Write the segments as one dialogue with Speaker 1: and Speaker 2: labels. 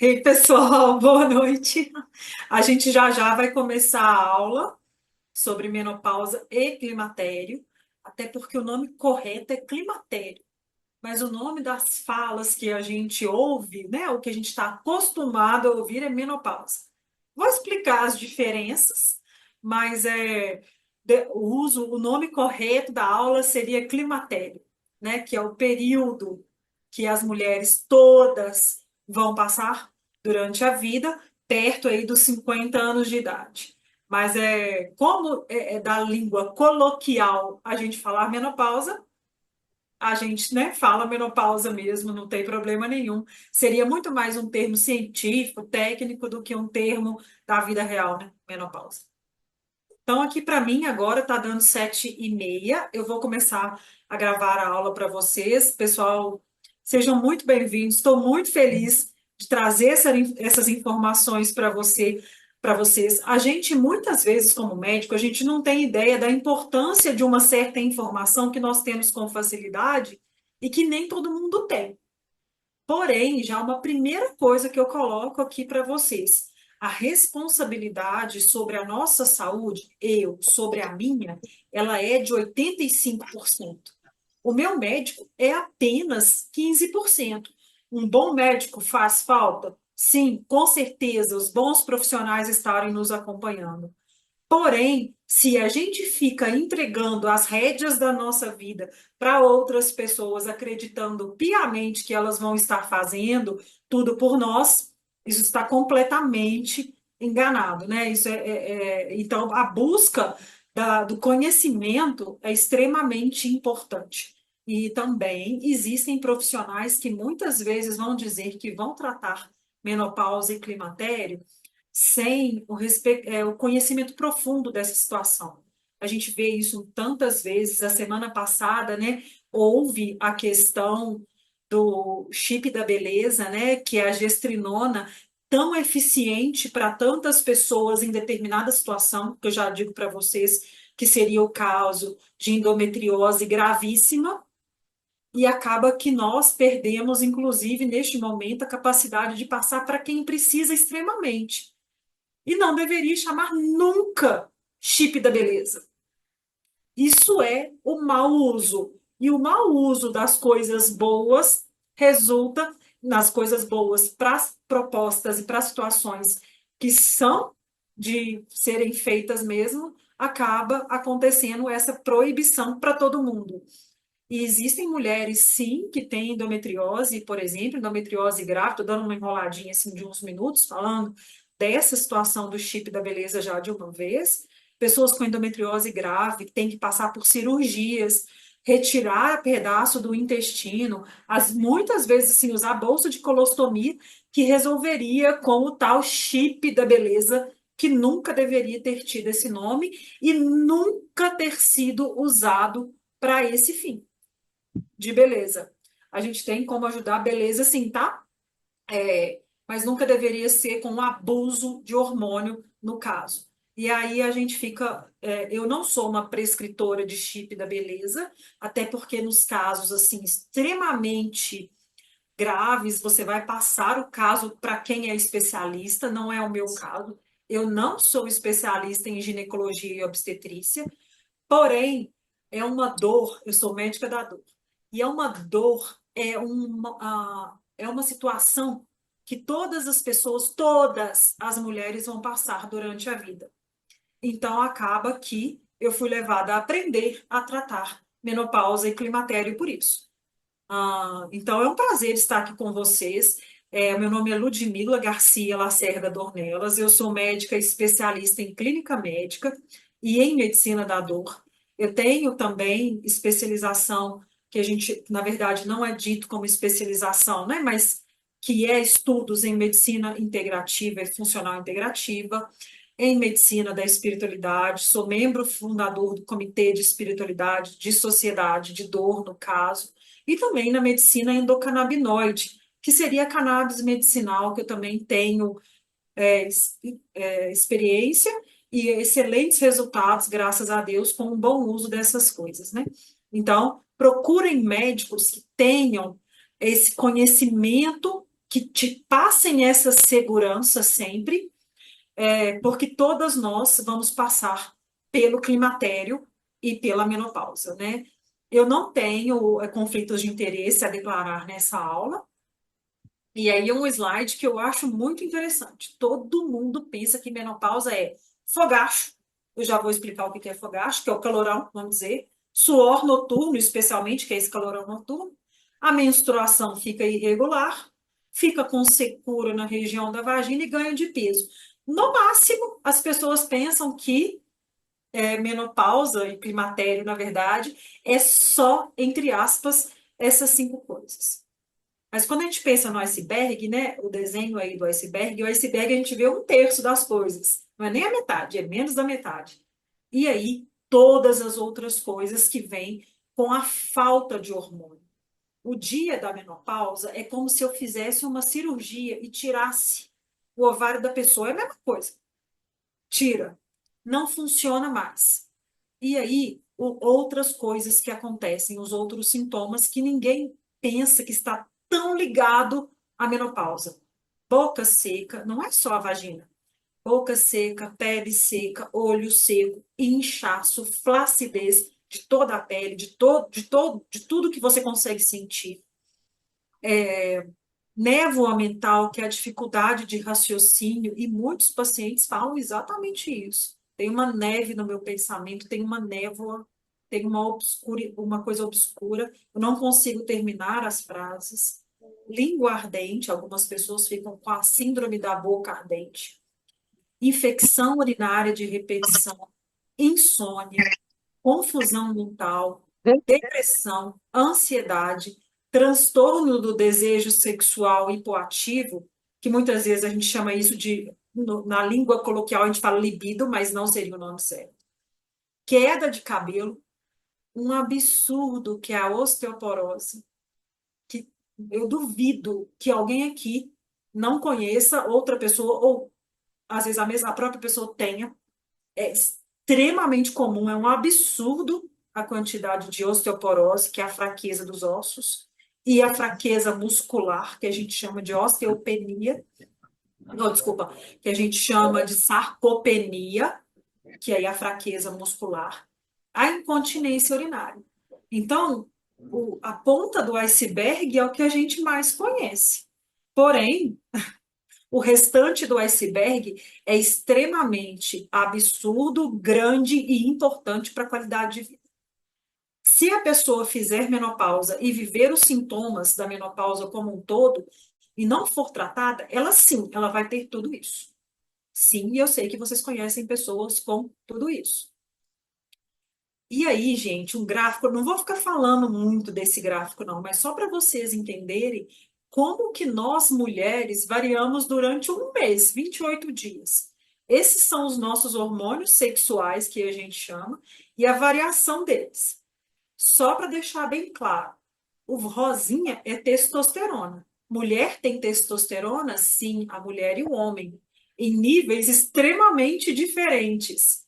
Speaker 1: Ei, pessoal, boa noite. A gente já já vai começar a aula sobre menopausa e climatério, até porque o nome correto é climatério, mas o nome das falas que a gente ouve, né, o que a gente está acostumado a ouvir é menopausa. Vou explicar as diferenças, mas o nome correto da aula seria climatério, né, que é o período que as mulheres todas vão passar durante a vida, perto aí dos 50 anos de idade. Mas como é da língua coloquial a gente falar menopausa, a gente, né, fala menopausa mesmo, não tem problema nenhum. Seria muito mais um termo científico, técnico, do que um termo da vida real, né? Menopausa. Então, aqui para mim, agora está dando 7h30. Eu vou começar a gravar a aula para vocês. Pessoal, sejam muito bem-vindos. Estou muito feliz de trazer essas informações para vocês. A gente, muitas vezes, como médico, a gente não tem ideia da importância de uma certa informação que nós temos com facilidade e que nem todo mundo tem. Porém, já uma primeira coisa que eu coloco aqui para vocês, a responsabilidade sobre a nossa saúde, sobre a minha, ela é de 85%. O meu médico é apenas 15%. Um bom médico faz falta? Sim, com certeza, os bons profissionais estarem nos acompanhando. Porém, se a gente fica entregando as rédeas da nossa vida para outras pessoas, acreditando piamente que elas vão estar fazendo tudo por nós, isso está completamente enganado, né? Então, a busca do conhecimento é extremamente importante. E também existem profissionais que muitas vezes vão dizer que vão tratar menopausa e climatério sem o conhecimento profundo dessa situação. A gente vê isso tantas vezes. A semana passada, né, houve a questão do chip da beleza, né, que é a gestrinona, tão eficiente para tantas pessoas em determinada situação, que eu já digo para vocês que seria o caso de endometriose gravíssima, e acaba que nós perdemos, inclusive, neste momento, a capacidade de passar para quem precisa extremamente. E não deveria chamar nunca chip da beleza. Isso é o mau uso. E o mau uso das coisas boas resulta nas coisas boas para as propostas e para as situações que são de serem feitas mesmo, acaba acontecendo essa proibição para todo mundo. E existem mulheres, sim, que têm endometriose, por exemplo, endometriose grave. Estou dando uma enroladinha assim de uns minutos, falando dessa situação do chip da beleza já de uma vez. Pessoas com endometriose grave que têm que passar por cirurgias, retirar pedaço do intestino, muitas vezes assim, usar bolsa de colostomia, que resolveria com o tal chip da beleza, que nunca deveria ter tido esse nome e nunca ter sido usado para esse fim de beleza. A gente tem como ajudar a beleza, sim, tá? Mas nunca deveria ser com abuso de hormônio, no caso. E aí a gente fica. Eu não sou uma prescritora de chip da beleza, até porque nos casos assim extremamente graves, você vai passar o caso para quem é especialista, não é o meu caso. Eu não sou especialista em ginecologia e obstetrícia, porém, é uma dor, eu sou médica da dor, e é uma dor, é uma situação que todas as pessoas, todas as mulheres vão passar durante a vida. Então, acaba que eu fui levada a aprender a tratar menopausa e climatério por isso. Então, é um prazer estar aqui com vocês. Meu nome é Ludmila Garcia Lacerda Dornelas, eu sou médica especialista em clínica médica e em medicina da dor. Eu tenho também especialização, que a gente, na verdade, não é dito como especialização, né? Mas que é estudos em medicina integrativa e funcional integrativa, em medicina da espiritualidade, sou membro fundador do Comitê de Espiritualidade, de Sociedade de Dor, no caso, e também na medicina endocannabinoide, que seria a cannabis medicinal, que eu também tenho experiência e excelentes resultados, graças a Deus, com um bom uso dessas coisas, né? Então, procurem médicos que tenham esse conhecimento que te passem essa segurança sempre, porque todas nós vamos passar pelo climatério e pela menopausa, né? Eu não tenho conflitos de interesse a declarar nessa aula, e aí é um slide que eu acho muito interessante. Todo mundo pensa que menopausa é fogacho. Eu já vou explicar o que é fogacho, que é o calorão, vamos dizer. Suor noturno, especialmente, que é esse calorão noturno. A menstruação fica irregular, fica com secura na região da vagina e ganho de peso. No máximo, as pessoas pensam que menopausa e climatério, na verdade, é só, entre aspas, essas cinco coisas. Mas quando a gente pensa no iceberg, né, o desenho aí do iceberg, o iceberg a gente vê um terço das coisas. Não é nem a metade, é menos da metade. E aí, todas as outras coisas que vêm com a falta de hormônio. O dia da menopausa é como se eu fizesse uma cirurgia e tirasse o ovário da pessoa. É a mesma coisa. Tira. Não funciona mais. E aí, outras coisas que acontecem, os outros sintomas que ninguém pensa que está tão ligado à menopausa. Boca seca, não é só a vagina. Boca seca, pele seca, olho seco, inchaço, flacidez de toda a pele, de tudo que você consegue sentir. Névoa mental, que é a dificuldade de raciocínio, e muitos pacientes falam exatamente isso. Tem uma neve no meu pensamento, tem uma névoa, tem uma coisa obscura, eu não consigo terminar as frases. Língua ardente, algumas pessoas ficam com a síndrome da boca ardente. Infecção urinária de repetição, insônia, confusão mental, depressão, ansiedade, transtorno do desejo sexual hipoativo, que muitas vezes a gente chama isso de, na língua coloquial, a gente fala libido, mas não seria o nome certo. Queda de cabelo, um absurdo que é a osteoporose, que eu duvido que alguém aqui não conheça outra pessoa, ou às vezes a própria pessoa tenha. É extremamente comum, é um absurdo a quantidade de osteoporose, que é a fraqueza dos ossos, e a fraqueza muscular, que a gente chama de osteopenia, não, desculpa, que a gente chama de sarcopenia, que aí é a fraqueza muscular, a incontinência urinária. Então, a ponta do iceberg é o que a gente mais conhece. Porém, o restante do iceberg é extremamente absurdo, grande e importante para a qualidade de vida. Se a pessoa fizer menopausa e viver os sintomas da menopausa como um todo, e não for tratada, ela sim, ela vai ter tudo isso. Sim, e eu sei que vocês conhecem pessoas com tudo isso. E aí, gente, um gráfico, eu não vou ficar falando muito desse gráfico, não, mas só para vocês entenderem como que nós, mulheres, variamos durante um mês, 28 dias. Esses são os nossos hormônios sexuais, que a gente chama, e a variação deles. Só para deixar bem claro, o rosinha é testosterona. Mulher tem testosterona? Sim, a mulher e o homem, em níveis extremamente diferentes.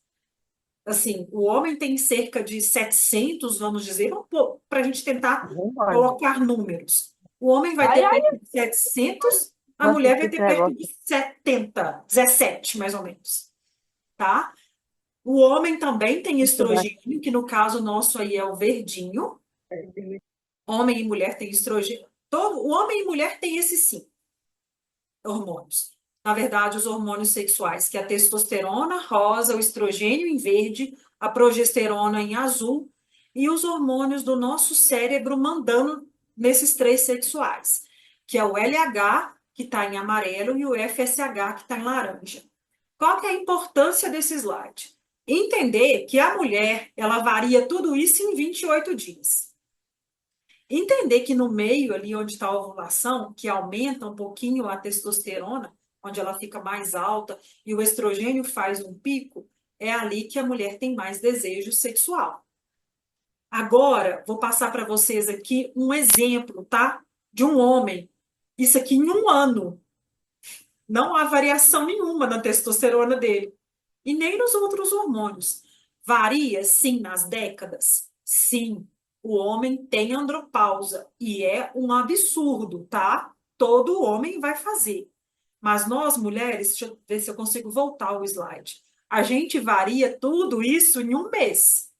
Speaker 1: Assim, o homem tem cerca de 700, vamos dizer, para a gente tentar colocar números. O homem vai
Speaker 2: Ai,
Speaker 1: ter
Speaker 2: ai,
Speaker 1: perto de 700, a
Speaker 2: nossa,
Speaker 1: mulher vai
Speaker 2: esse
Speaker 1: ter perto de
Speaker 2: negócio.
Speaker 1: 70, 17, mais ou menos, tá? O homem também tem
Speaker 2: Isso dá.
Speaker 1: estrogênio, que no caso nosso aí é o verdinho. Homem e mulher tem estrogênio. O homem e mulher tem esse sim, hormônios. Na verdade, os hormônios sexuais, que é a testosterona rosa, o estrogênio em verde, a progesterona em azul, e os hormônios do nosso cérebro mandando nesses três sexuais, que é o LH, que está em amarelo, e o FSH, que está em laranja. Qual que é a importância desse slide? Entender que a mulher, ela varia tudo isso em 28 dias. Entender que no meio ali onde está a ovulação, que aumenta um pouquinho a testosterona, onde ela fica mais alta e o estrogênio faz um pico, é ali que a mulher tem mais desejo sexual. Agora, vou passar para vocês aqui um exemplo, tá? De um homem. Isso aqui em um ano. Não há variação nenhuma na testosterona dele. E nem nos outros hormônios. Varia, sim, nas décadas? Sim. O homem tem andropausa e é um absurdo, tá? todo homem vai fazer. Mas nós, mulheres, deixa eu ver se eu consigo voltar o slide. A gente varia tudo isso em um mês.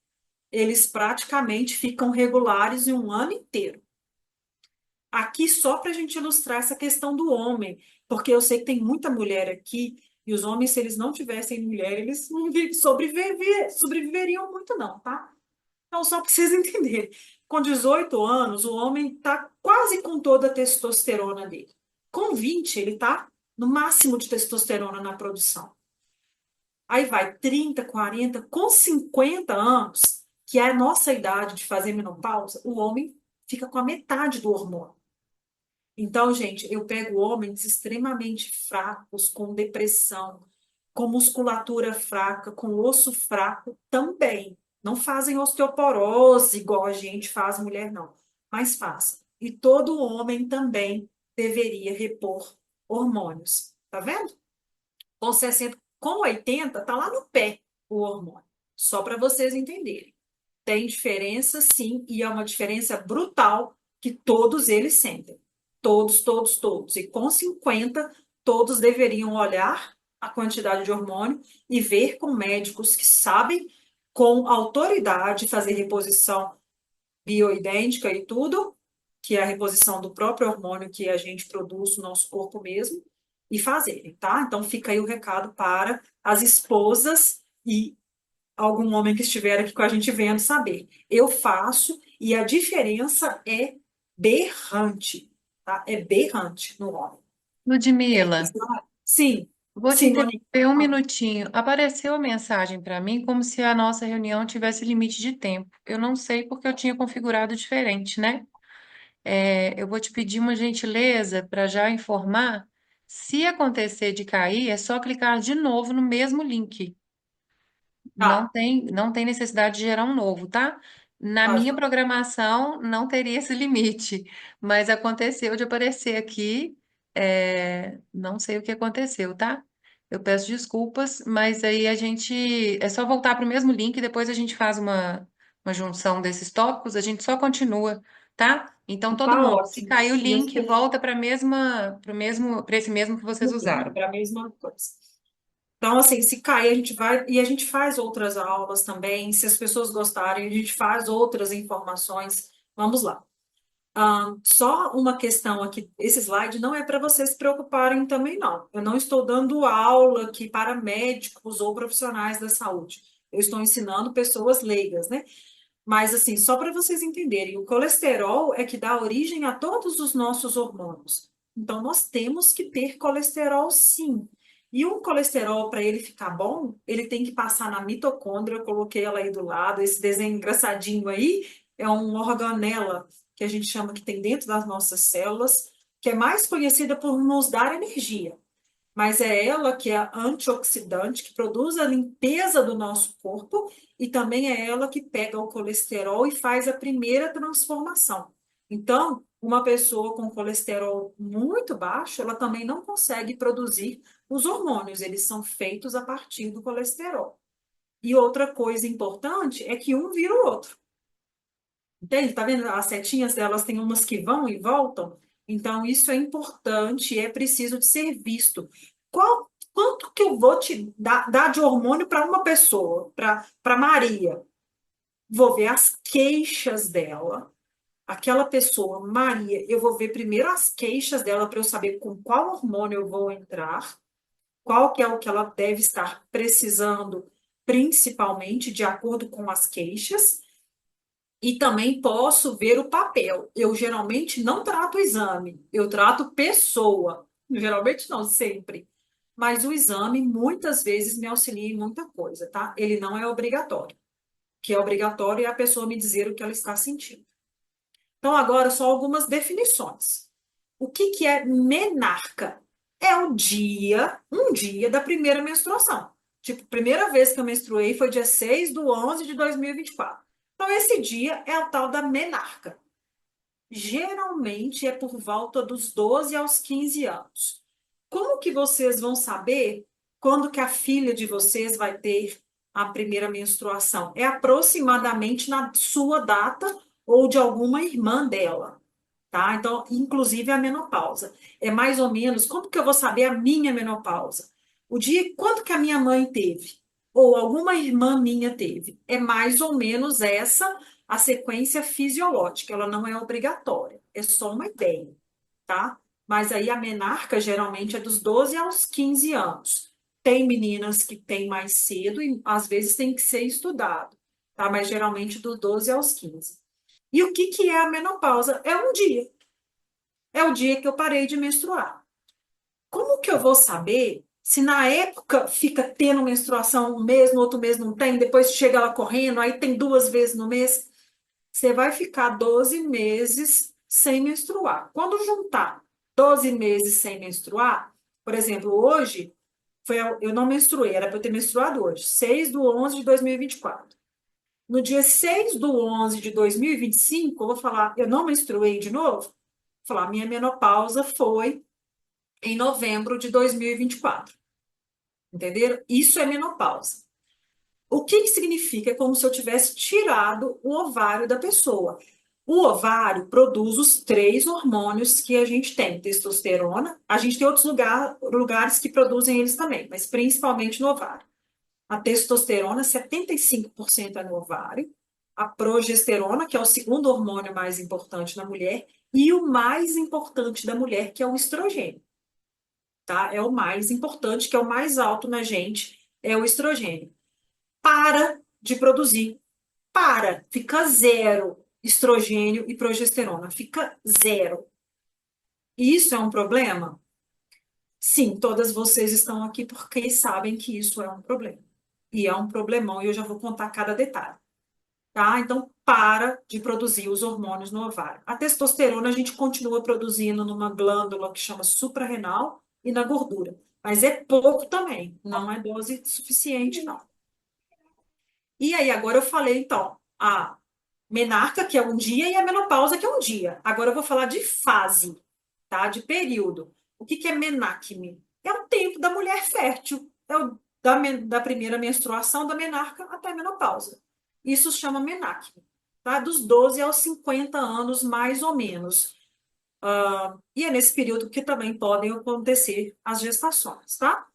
Speaker 1: Eles praticamente ficam regulares em um ano inteiro. Aqui só para a gente ilustrar essa questão do homem, porque eu sei que tem muita mulher aqui, e os homens, se eles não tivessem mulher, eles não sobreviveriam muito, não, tá? Então, só precisa entender. Com 18 anos, o homem está quase com toda a testosterona dele. Com 20, ele está no máximo de testosterona na produção. Aí vai 30, 40, com 50 anos, que é a nossa idade de fazer menopausa, o homem fica com a metade do hormônio. Então, gente, eu pego homens extremamente fracos, com depressão, com musculatura fraca, com osso fraco também. Não fazem osteoporose igual a gente faz, mulher não, mas faz. E todo homem também deveria repor hormônios. Tá vendo? Com 60, com 80, tá lá no pé o hormônio. Só para vocês entenderem. Tem diferença, sim, e é uma diferença brutal que todos eles sentem. Todos, todos, todos. E com 50, todos deveriam olhar a quantidade de hormônio e ver com médicos que sabem, com autoridade, fazer reposição bioidêntica e tudo, que é a reposição do próprio hormônio que a gente produz no nosso corpo mesmo, e fazerem, tá? Então fica aí o recado para as esposas e algum homem que estiver aqui com a gente vendo saber. Eu faço e a diferença é berrante, tá? É berrante no homem.
Speaker 2: Ludmila,
Speaker 1: Sim,
Speaker 2: vou te
Speaker 1: sim, Monique.
Speaker 2: interromper um minutinho. Apareceu a mensagem para mim como se a nossa reunião tivesse limite de tempo. Eu não sei porque eu tinha configurado diferente, né? Eu vou te pedir uma gentileza para já informar. Se acontecer de cair, é só clicar de novo no mesmo link. Não
Speaker 1: Tá,
Speaker 2: tem, não tem necessidade de gerar um novo, tá? Na
Speaker 1: pode
Speaker 2: minha
Speaker 1: falar.
Speaker 2: programação não teria esse limite, mas aconteceu de aparecer aqui, não sei o que aconteceu, tá? Eu peço desculpas, mas aí a gente é só voltar para o mesmo link, depois a gente faz uma junção desses tópicos, a gente só continua, tá? Então todo
Speaker 1: Tá
Speaker 2: mundo, se
Speaker 1: ótimo.
Speaker 2: cair o
Speaker 1: E eu
Speaker 2: link,
Speaker 1: fiquei
Speaker 2: volta para para esse mesmo que vocês usaram.
Speaker 1: para a mesma coisa. Então, assim, se cair, a gente vai e a gente faz outras aulas também. Se as pessoas gostarem, a gente faz outras informações. Vamos lá. Só uma questão aqui, esse slide não é para vocês se preocuparem também, não. Eu não estou dando aula aqui para médicos ou profissionais da saúde. Eu estou ensinando pessoas leigas, né? Mas, assim, só para vocês entenderem, o colesterol é que dá origem a todos os nossos hormônios. Então, nós temos que ter colesterol, sim. E um colesterol, para ele ficar bom, ele tem que passar na mitocôndria. Eu coloquei ela aí do lado. Esse desenho engraçadinho aí é um organela que a gente chama que tem dentro das nossas células, que é mais conhecida por nos dar energia, mas é ela que é a antioxidante, que produz a limpeza do nosso corpo, e também é ela que pega o colesterol e faz a primeira transformação. Então, uma pessoa com colesterol muito baixo, ela também não consegue produzir os hormônios, eles são feitos a partir do colesterol. E outra coisa importante é que um vira o outro. Entende? Tá vendo? As setinhas delas tem umas que vão e voltam. Então, isso é importante e é preciso de ser visto. Quanto que eu vou te dar de hormônio para uma pessoa, para Maria? Vou ver as queixas dela. Aquela pessoa, Maria, eu vou ver primeiro as queixas dela para eu saber com qual hormônio eu vou entrar, qual que é o que ela deve estar precisando, principalmente de acordo com as queixas. E também posso ver o papel. Eu geralmente não trato o exame, eu trato pessoa. Geralmente não, sempre. Mas o exame muitas vezes me auxilia em muita coisa, tá? Ele não é obrigatório. O que é obrigatório é a pessoa me dizer o que ela está sentindo. Então, agora só algumas definições. O que que é menarca? É o dia, um dia da primeira menstruação. Tipo, primeira vez que eu menstruei foi dia 6/11/2024. Então, esse dia é o tal da menarca. Geralmente é por volta dos 12 aos 15 anos. Como que vocês vão saber quando que a filha de vocês vai ter a primeira menstruação? É aproximadamente na sua data ou de alguma irmã dela. tá? Então, inclusive a menopausa. É mais ou menos, como que eu vou saber a minha menopausa? O dia, quanto que a minha mãe teve? Ou alguma irmã minha teve? É mais ou menos essa a sequência fisiológica, ela não é obrigatória, é só uma ideia, tá? Mas aí a menarca geralmente é dos 12 aos 15 anos. Tem meninas que têm mais cedo e às vezes tem que ser estudado, tá? Mas geralmente dos 12 aos 15. E o que que é a menopausa? É um dia. É o dia que eu parei de menstruar. Como que eu vou saber se na época fica tendo menstruação um mês, no outro mês não tem, depois chega ela correndo, aí tem 2 vezes no mês? Você vai ficar 12 meses sem menstruar. Quando juntar 12 meses sem menstruar, por exemplo, hoje, eu não menstruei, era para eu ter menstruado hoje, 6/11/2024. No dia 6/11/2025, eu vou falar, eu não menstruei de novo? Vou falar, minha menopausa foi em novembro de 2024. Entenderam? Isso é menopausa. O que que significa? É como se eu tivesse tirado o ovário da pessoa. O ovário produz os 3 hormônios que a gente tem: testosterona. A gente tem outros lugares que produzem eles também, mas principalmente no ovário. A testosterona, 75% é no ovário. A progesterona, que é o segundo hormônio mais importante na mulher. E o mais importante da mulher, que é o estrogênio, tá? É o mais importante, que é o mais alto na gente, é o estrogênio. Para de produzir. Fica zero estrogênio e progesterona, fica zero. Isso é um problema? Sim, todas vocês estão aqui porque sabem que isso é um problema. E é um problemão, e eu já vou contar cada detalhe, tá? Então, para de produzir os hormônios no ovário. A testosterona a gente continua produzindo numa glândula que chama suprarrenal e na gordura, mas é pouco também, não é dose suficiente, não. E aí, agora eu falei, então, a menarca, que é um dia, e a menopausa, que é um dia. Agora eu vou falar de fase, tá? De período. O que que é menacme? É o tempo da mulher fértil. É da primeira menstruação da menarca até a menopausa. Isso se chama menacme, tá? Dos 12 aos 50 anos, mais ou menos. E é nesse período que também podem acontecer as gestações, tá?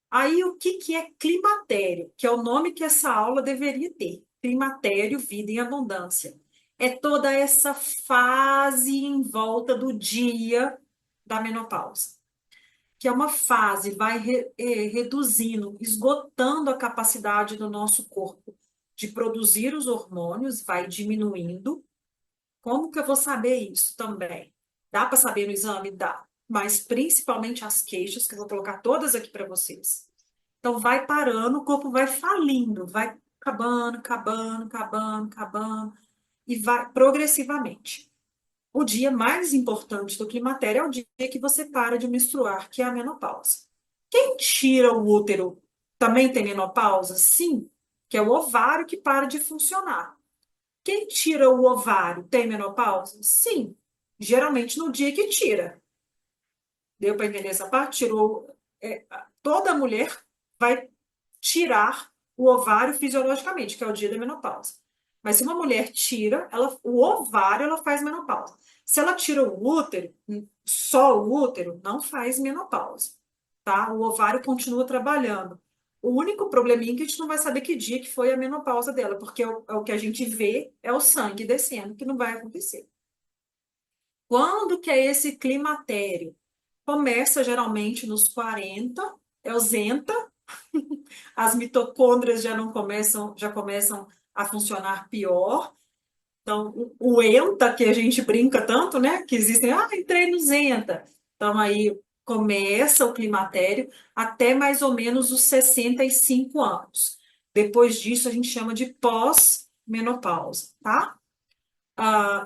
Speaker 1: Aí, o que que é climatério? Que é o nome que essa aula deveria ter. Climatério, vida em abundância. É toda essa fase em volta do dia da menopausa, que é uma fase, vai reduzindo, esgotando a capacidade do nosso corpo de produzir os hormônios, vai diminuindo. Como que eu vou saber isso também? Dá para saber no exame? Dá. Mas principalmente as queixas, que eu vou colocar todas aqui para vocês. Então, vai parando, o corpo vai falindo, vai acabando, acabando, acabando, acabando, e vai progressivamente. O dia mais importante do climatério é o dia que você para de menstruar, que é a menopausa. Quem tira o útero também tem menopausa? Sim, que é o ovário que para de funcionar. Quem tira o ovário tem menopausa? Sim, geralmente no dia que tira. Deu para entender essa parte? Toda mulher vai tirar o ovário fisiologicamente, que é o dia da menopausa. Mas se uma mulher tira, o ovário ela faz menopausa. Se ela tira o útero, só o útero, não faz menopausa, tá? O ovário continua trabalhando. O único probleminha é que a gente não vai saber que dia que foi a menopausa dela, porque é o que a gente vê é o sangue descendo, que não vai acontecer. Quando que é esse climatério? Começa geralmente nos 40, é o zenta, as mitocôndrias já não começam, já começam a funcionar pior. Então, o enta, que a gente brinca tanto, né? Que existem, entrei no zenta. Então, aí começa o climatério até mais ou menos os 65 anos. Depois disso, a gente chama de pós-menopausa, tá?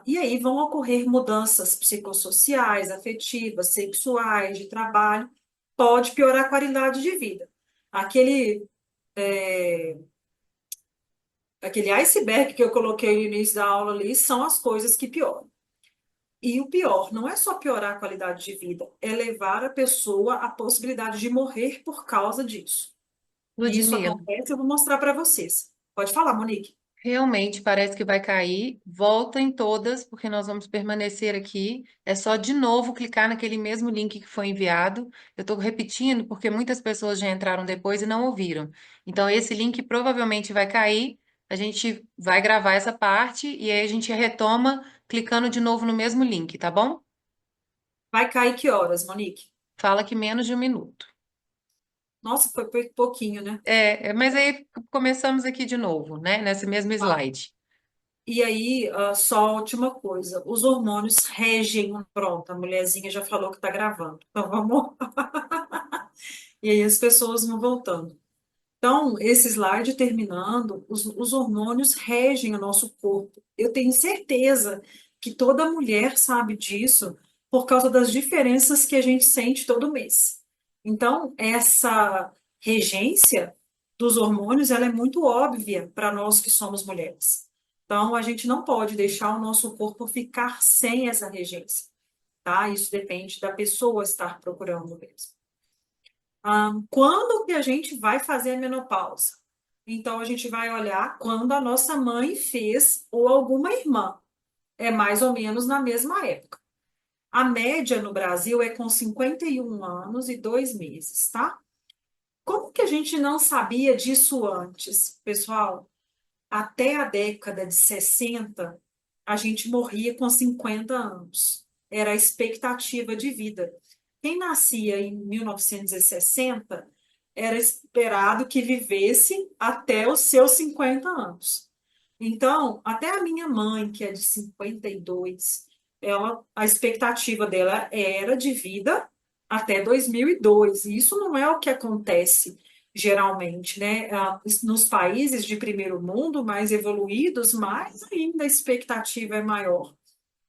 Speaker 1: E aí vão ocorrer mudanças psicossociais, afetivas, sexuais, de trabalho. Pode piorar a qualidade de vida. Aquele é, aquele iceberg que eu coloquei no início da aula ali são as coisas que pioram. E o pior não é só piorar a qualidade de vida, é levar a pessoa à possibilidade de morrer por causa disso. E isso
Speaker 2: Ludmila,
Speaker 1: acontece, eu vou mostrar para vocês. Pode falar, Monique.
Speaker 2: Realmente parece que vai cair. Volta em todas, porque nós vamos permanecer aqui. É só de novo clicar naquele mesmo link que foi enviado. Eu estou repetindo porque muitas pessoas já entraram depois e não ouviram. Então, esse link provavelmente vai cair. A gente vai gravar essa parte e aí a gente retoma clicando de novo no mesmo link, tá bom?
Speaker 1: Vai cair que horas, Monique?
Speaker 2: Fala que menos de um minuto.
Speaker 1: Nossa, foi pouquinho, né?
Speaker 2: Mas aí começamos aqui de novo, né? Nesse mesmo
Speaker 1: Tá.
Speaker 2: slide.
Speaker 1: E aí, só a última coisa, os hormônios regem, pronto, a mulherzinha já falou que tá gravando. Então vamos. E aí as pessoas vão voltando. Então, esse slide terminando, os hormônios regem o nosso corpo. Eu tenho certeza que toda mulher sabe disso por causa das diferenças que a gente sente todo mês. Então, essa regência dos hormônios, ela é muito óbvia para nós que somos mulheres. Então, a gente não pode deixar o nosso corpo ficar sem essa regência, tá? Isso depende da pessoa estar procurando mesmo. Quando que a gente vai fazer a menopausa? Então, a gente vai olhar quando a nossa mãe fez ou alguma irmã. É mais ou menos na mesma época. A média no Brasil é com 51 anos e 2 meses, tá? Como que a gente não sabia disso antes, pessoal? Até a década de 60, a gente morria com 50 anos. Era a expectativa de vida. Quem nascia em 1960 era esperado que vivesse até os seus 50 anos. Então, até a minha mãe, que é de 52, a expectativa dela era de vida até 2002. E isso não é o que acontece geralmente, né? Nos países de primeiro mundo, mais evoluídos, mais ainda a expectativa é maior.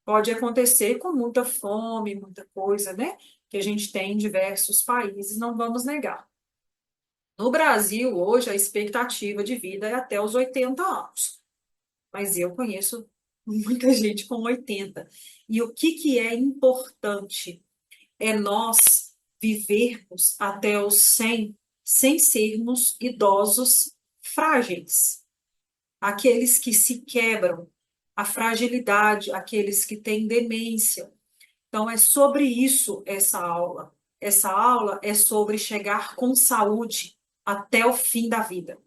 Speaker 1: Pode acontecer com muita fome, muita coisa, né? Que a gente tem em diversos países, não vamos negar. No Brasil, hoje, a expectativa de vida é até os 80 anos, mas eu conheço muita gente com 80. E o que que é importante é nós vivermos até os 100 sem sermos idosos frágeis, aqueles que se quebram, a fragilidade, aqueles que têm demência. Então, é sobre isso essa aula. Essa aula é sobre chegar com saúde até o fim da vida.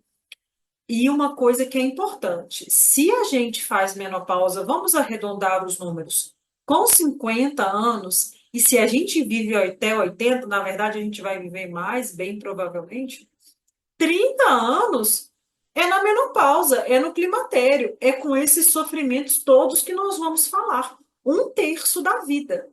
Speaker 1: E uma coisa que é importante: se a gente faz menopausa, vamos arredondar os números, com 50 anos, e se a gente vive até 80, na verdade a gente vai viver mais, bem provavelmente, 30 anos é na menopausa, é no climatério, é com esses sofrimentos todos que nós vamos falar. 1/3 da vida.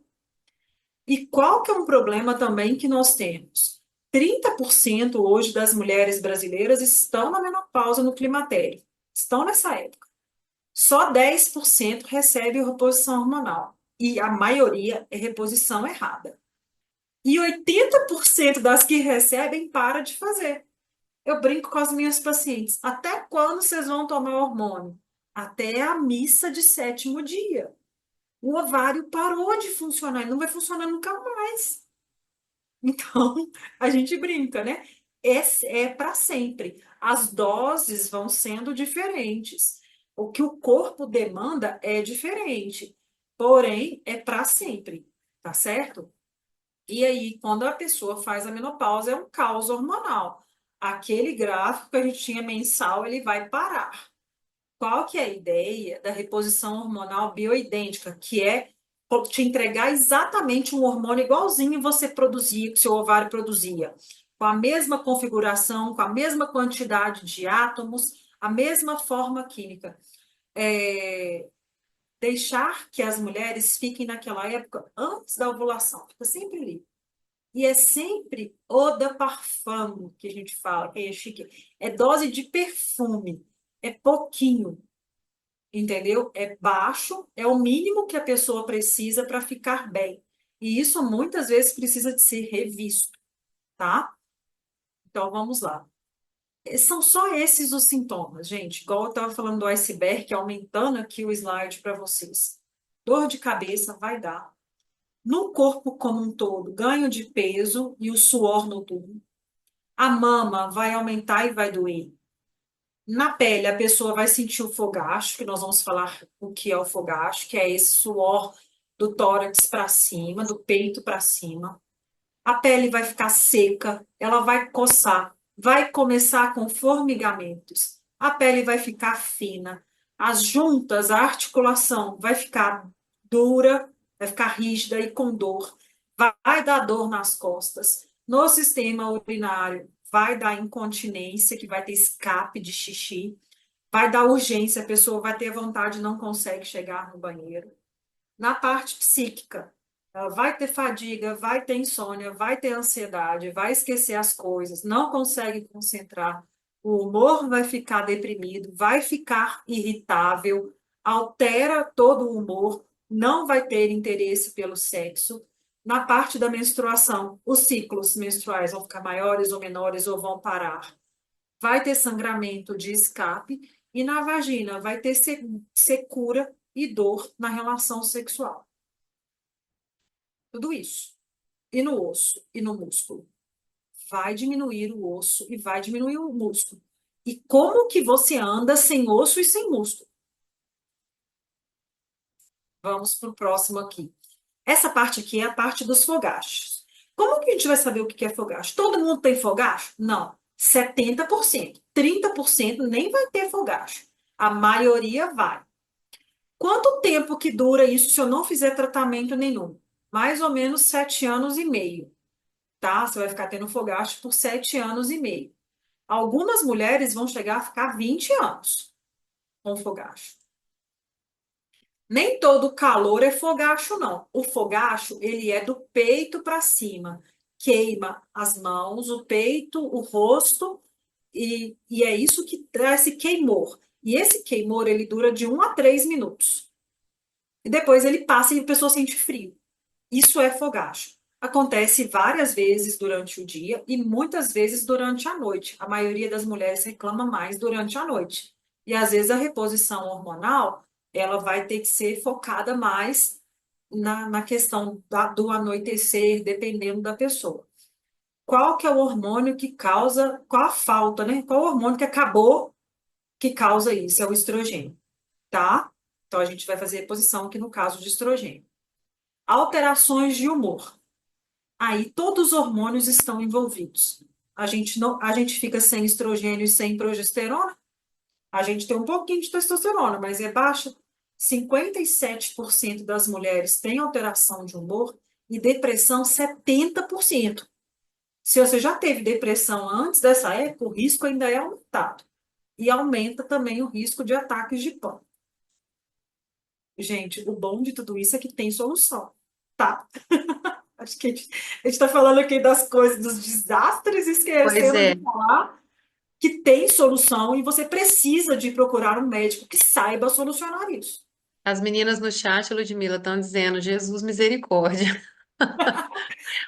Speaker 1: E qual que é um problema também que nós temos? 30% hoje das mulheres brasileiras estão na menopausa, no climatério. Estão nessa época. Só 10% recebe reposição hormonal. E a maioria é reposição errada. E 80% das que recebem para de fazer. Eu brinco com as minhas pacientes. Até quando vocês vão tomar hormônio? Até a missa de sétimo dia. O ovário parou de funcionar, ele não vai funcionar nunca mais. Então, a gente brinca, né? É para sempre. As doses vão sendo diferentes. O que o corpo demanda é diferente. Porém, é para sempre, tá certo? E aí, quando a pessoa faz a menopausa, é um caos hormonal. Aquele gráfico que a gente tinha mensal, ele vai parar. Qual que é a ideia da reposição hormonal bioidêntica, que é te entregar exatamente um hormônio igualzinho você produzia, que seu ovário produzia, com a mesma configuração, com a mesma quantidade de átomos, a mesma forma química. É, deixar que as mulheres fiquem naquela época antes da ovulação, fica sempre ali. E é sempre eau de parfum que a gente fala, que é chique. É dose de perfume, é pouquinho, entendeu? É baixo, é o mínimo que a pessoa precisa para ficar bem. E isso muitas vezes precisa de ser revisto, tá? Então vamos lá. São só esses os sintomas, gente. Igual eu estava falando do iceberg, aumentando aqui o slide para vocês. Dor de cabeça vai dar. No corpo como um todo, ganho de peso e o suor noturno. A mama vai aumentar e vai doer. Na pele, a pessoa vai sentir o fogacho, que nós vamos falar o que é o fogacho, que é esse suor do tórax para cima, do peito para cima. A pele vai ficar seca, ela vai coçar, vai começar com formigamentos. A pele vai ficar fina, as juntas, a articulação vai ficar dura, vai ficar rígida e com dor. Vai dar dor nas costas. No sistema urinário, vai dar incontinência, que vai ter escape de xixi. Vai dar urgência, a pessoa vai ter vontade e não consegue chegar no banheiro. Na parte psíquica, ela vai ter fadiga, vai ter insônia, vai ter ansiedade, vai esquecer as coisas, não consegue concentrar, o humor vai ficar deprimido, vai ficar irritável, altera todo o humor, não vai ter interesse pelo sexo. Na parte da menstruação, os ciclos menstruais vão ficar maiores ou menores ou vão parar. Vai ter sangramento de escape e na vagina vai ter secura e dor na relação sexual. Tudo isso. E no osso e no músculo. Vai diminuir o osso e vai diminuir o músculo. E como que você anda sem osso e sem músculo? Vamos para o próximo aqui. Essa parte aqui é a parte dos fogachos. Como que a gente vai saber o que é fogacho? Todo mundo tem fogacho? Não. 70%. 30% nem vai ter fogacho. A maioria vai. Quanto tempo que dura isso se eu não fizer tratamento nenhum? Mais ou menos 7 anos e meio, tá? Você vai ficar tendo fogacho por 7 anos e meio. Algumas mulheres vão chegar a ficar 20 anos com fogacho. Nem todo calor é fogacho, não. O fogacho, ele é do peito para cima. Queima as mãos, o peito, o rosto, e é isso que traz esse queimor. E esse queimor, ele dura de 1 a 3 minutos. E depois ele passa e a pessoa sente frio. Isso é fogacho. Acontece várias vezes durante o dia e muitas vezes durante a noite. A maioria das mulheres reclama mais durante a noite. E às vezes a reposição hormonal, ela vai ter que ser focada mais na questão do anoitecer, dependendo da pessoa. Qual que é o hormônio que causa, qual a falta, né? Qual o hormônio que acabou que causa isso? É o estrogênio, tá? Então a gente vai fazer reposição aqui no caso de estrogênio. Alterações de humor. Aí todos os hormônios estão envolvidos. A gente não, a gente fica sem estrogênio e sem progesterona. A gente tem um pouquinho de testosterona, mas é baixa. 57% das mulheres têm alteração de humor e depressão 70%. Se você já teve depressão antes dessa época, o risco ainda é aumentado. E aumenta também o risco de ataques de pânico. Gente, o bom de tudo isso é que tem solução, tá? Acho que a gente está falando aqui das coisas, dos desastres,
Speaker 2: Pois
Speaker 1: esquecendo
Speaker 2: é.
Speaker 1: de falar que tem solução e você precisa de procurar um médico que saiba solucionar isso.
Speaker 2: As meninas no chat, Ludmila, estão dizendo, Jesus misericórdia. O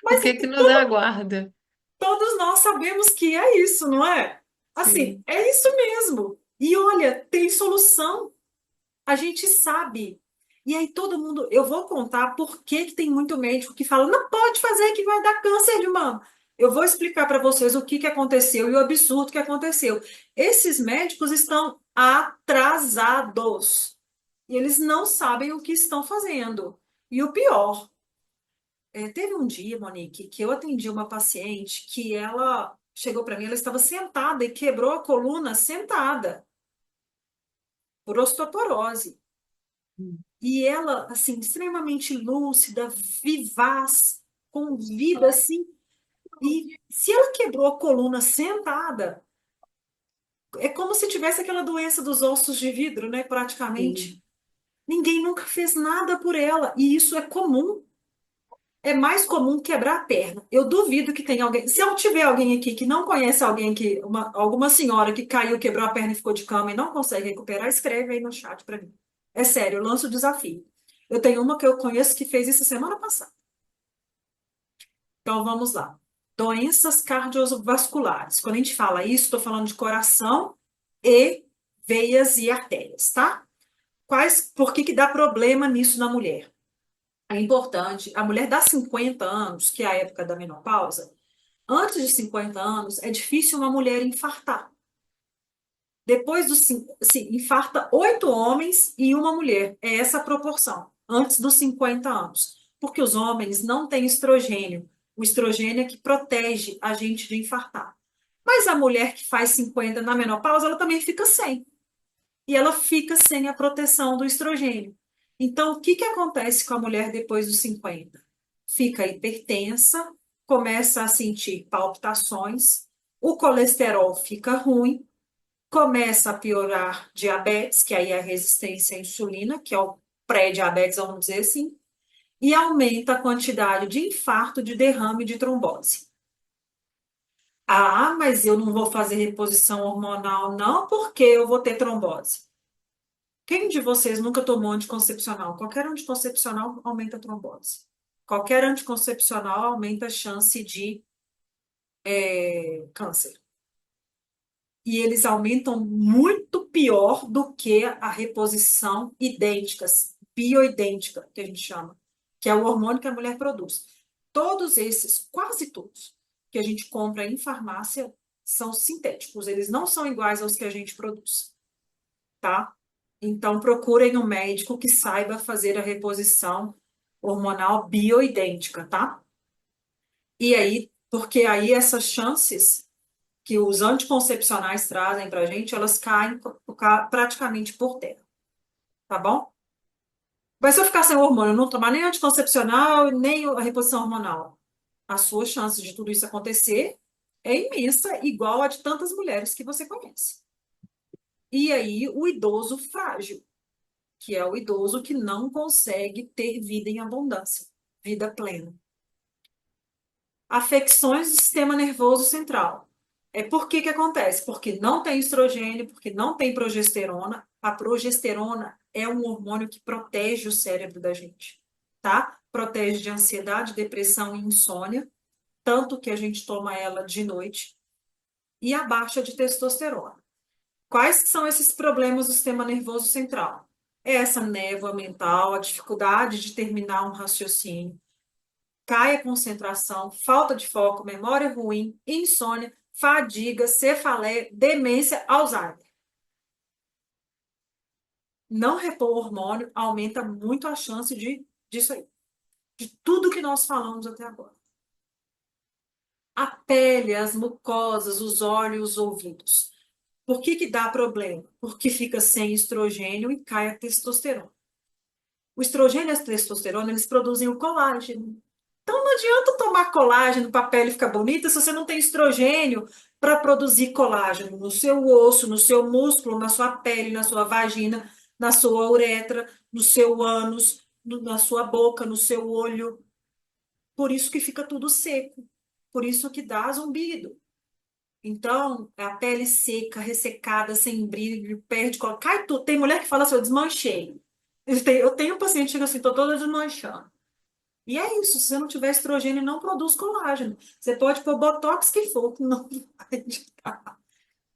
Speaker 1: Mas
Speaker 2: que que nos aguarda?
Speaker 1: todos nós sabemos que é isso, não é? Assim,
Speaker 2: Sim.
Speaker 1: é isso mesmo. E olha, tem solução. A gente sabe. E aí todo mundo, eu vou contar por que que tem muito médico que fala, não pode fazer que vai dar câncer de mama. Eu vou explicar para vocês o que que aconteceu e o absurdo que aconteceu. Esses médicos estão atrasados. E eles não sabem o que estão fazendo. E o pior, teve um dia, Monique, que eu atendi uma paciente que ela chegou para mim, ela estava sentada e quebrou a coluna sentada por osteoporose. E ela, assim, extremamente lúcida, vivaz, com vida, assim. E se ela quebrou a coluna sentada, é como se tivesse aquela doença dos ossos de vidro, né?
Speaker 2: Sim.
Speaker 1: Praticamente. Ninguém nunca fez nada por ela. E isso é comum. É mais comum quebrar a perna. Eu duvido que tenha alguém. Se eu tiver alguém aqui que não conhece alguém que, alguma senhora que caiu, quebrou a perna e ficou de cama e não consegue recuperar, escreve aí no chat para mim. É sério, eu lanço o desafio. Eu tenho uma que eu conheço que fez isso semana passada. Então vamos lá. Doenças cardiovasculares. Quando a gente fala isso, estou falando de coração e veias e artérias, tá? Por que que dá problema nisso na mulher? É importante, a mulher dá 50 anos, que é a época da menopausa, antes de 50 anos, é difícil uma mulher infartar. Depois dos, assim, infarta 8 homens e uma mulher. É essa a proporção, antes dos 50 anos. Porque os homens não têm estrogênio. O estrogênio é que protege a gente de infartar. Mas a mulher que faz 50 na menopausa, ela também fica sem. E ela fica sem a proteção do estrogênio. Então, o que que acontece com a mulher depois dos 50? Fica hipertensa, começa a sentir palpitações, o colesterol fica ruim, começa a piorar diabetes, que aí é a resistência à insulina, que é o pré-diabetes, vamos dizer assim, e aumenta a quantidade de infarto, de derrame, de trombose. Ah, mas eu não vou fazer reposição hormonal, não, porque eu vou ter trombose. Quem de vocês nunca tomou anticoncepcional? Qualquer anticoncepcional aumenta a trombose. Qualquer anticoncepcional aumenta a chance de câncer. E eles aumentam muito pior do que a reposição idênticas, bioidêntica, que a gente chama, que é o hormônio que a mulher produz. Todos esses, quase todos, que a gente compra em farmácia, são sintéticos, eles não são iguais aos que a gente produz, tá? Então, procurem um médico que saiba fazer a reposição hormonal bioidêntica, tá? E aí, porque aí essas chances que os anticoncepcionais trazem para a gente, elas caem praticamente por terra, tá bom? Mas se eu ficar sem hormônio, não tomar nem anticoncepcional, nem a reposição hormonal, a sua chance de tudo isso acontecer é imensa, igual a de tantas mulheres que você conhece. E aí, o idoso frágil, que é o idoso que não consegue ter vida em abundância, vida plena. Afecções do sistema nervoso central. Por que que acontece? Porque não tem estrogênio, porque não tem progesterona. A progesterona é um hormônio que protege o cérebro da gente, tá? Protege de ansiedade, depressão e insônia, tanto que a gente toma ela de noite. E a baixa de testosterona. Quais são esses problemas do sistema nervoso central? É essa névoa mental, a dificuldade de terminar um raciocínio, cai a concentração, falta de foco, memória ruim, insônia, fadiga, cefaleia, demência, Alzheimer. Não repor hormônio aumenta muito a chance disso aí, de tudo que nós falamos até agora. A pele, as mucosas, os olhos, os ouvidos. Por que que dá problema? Porque fica sem estrogênio e cai a testosterona. O estrogênio e a testosterona, eles produzem o colágeno. Então não adianta tomar colágeno para a pele ficar bonita se você não tem estrogênio para produzir colágeno no seu osso, no seu músculo, na sua pele, na sua vagina, na sua uretra, no seu ânus, na sua boca, no seu olho. Por isso que fica tudo seco. Por isso que dá zumbido. Então, a pele seca, ressecada, sem brilho, perde colágeno. Cai tudo. Tem mulher que fala assim, eu desmanchei. Eu tenho um paciente que chega assim, tô toda desmanchando. E é isso, se você não tiver estrogênio, não produz colágeno. Você pode pôr botox que for, que não vai adiantar.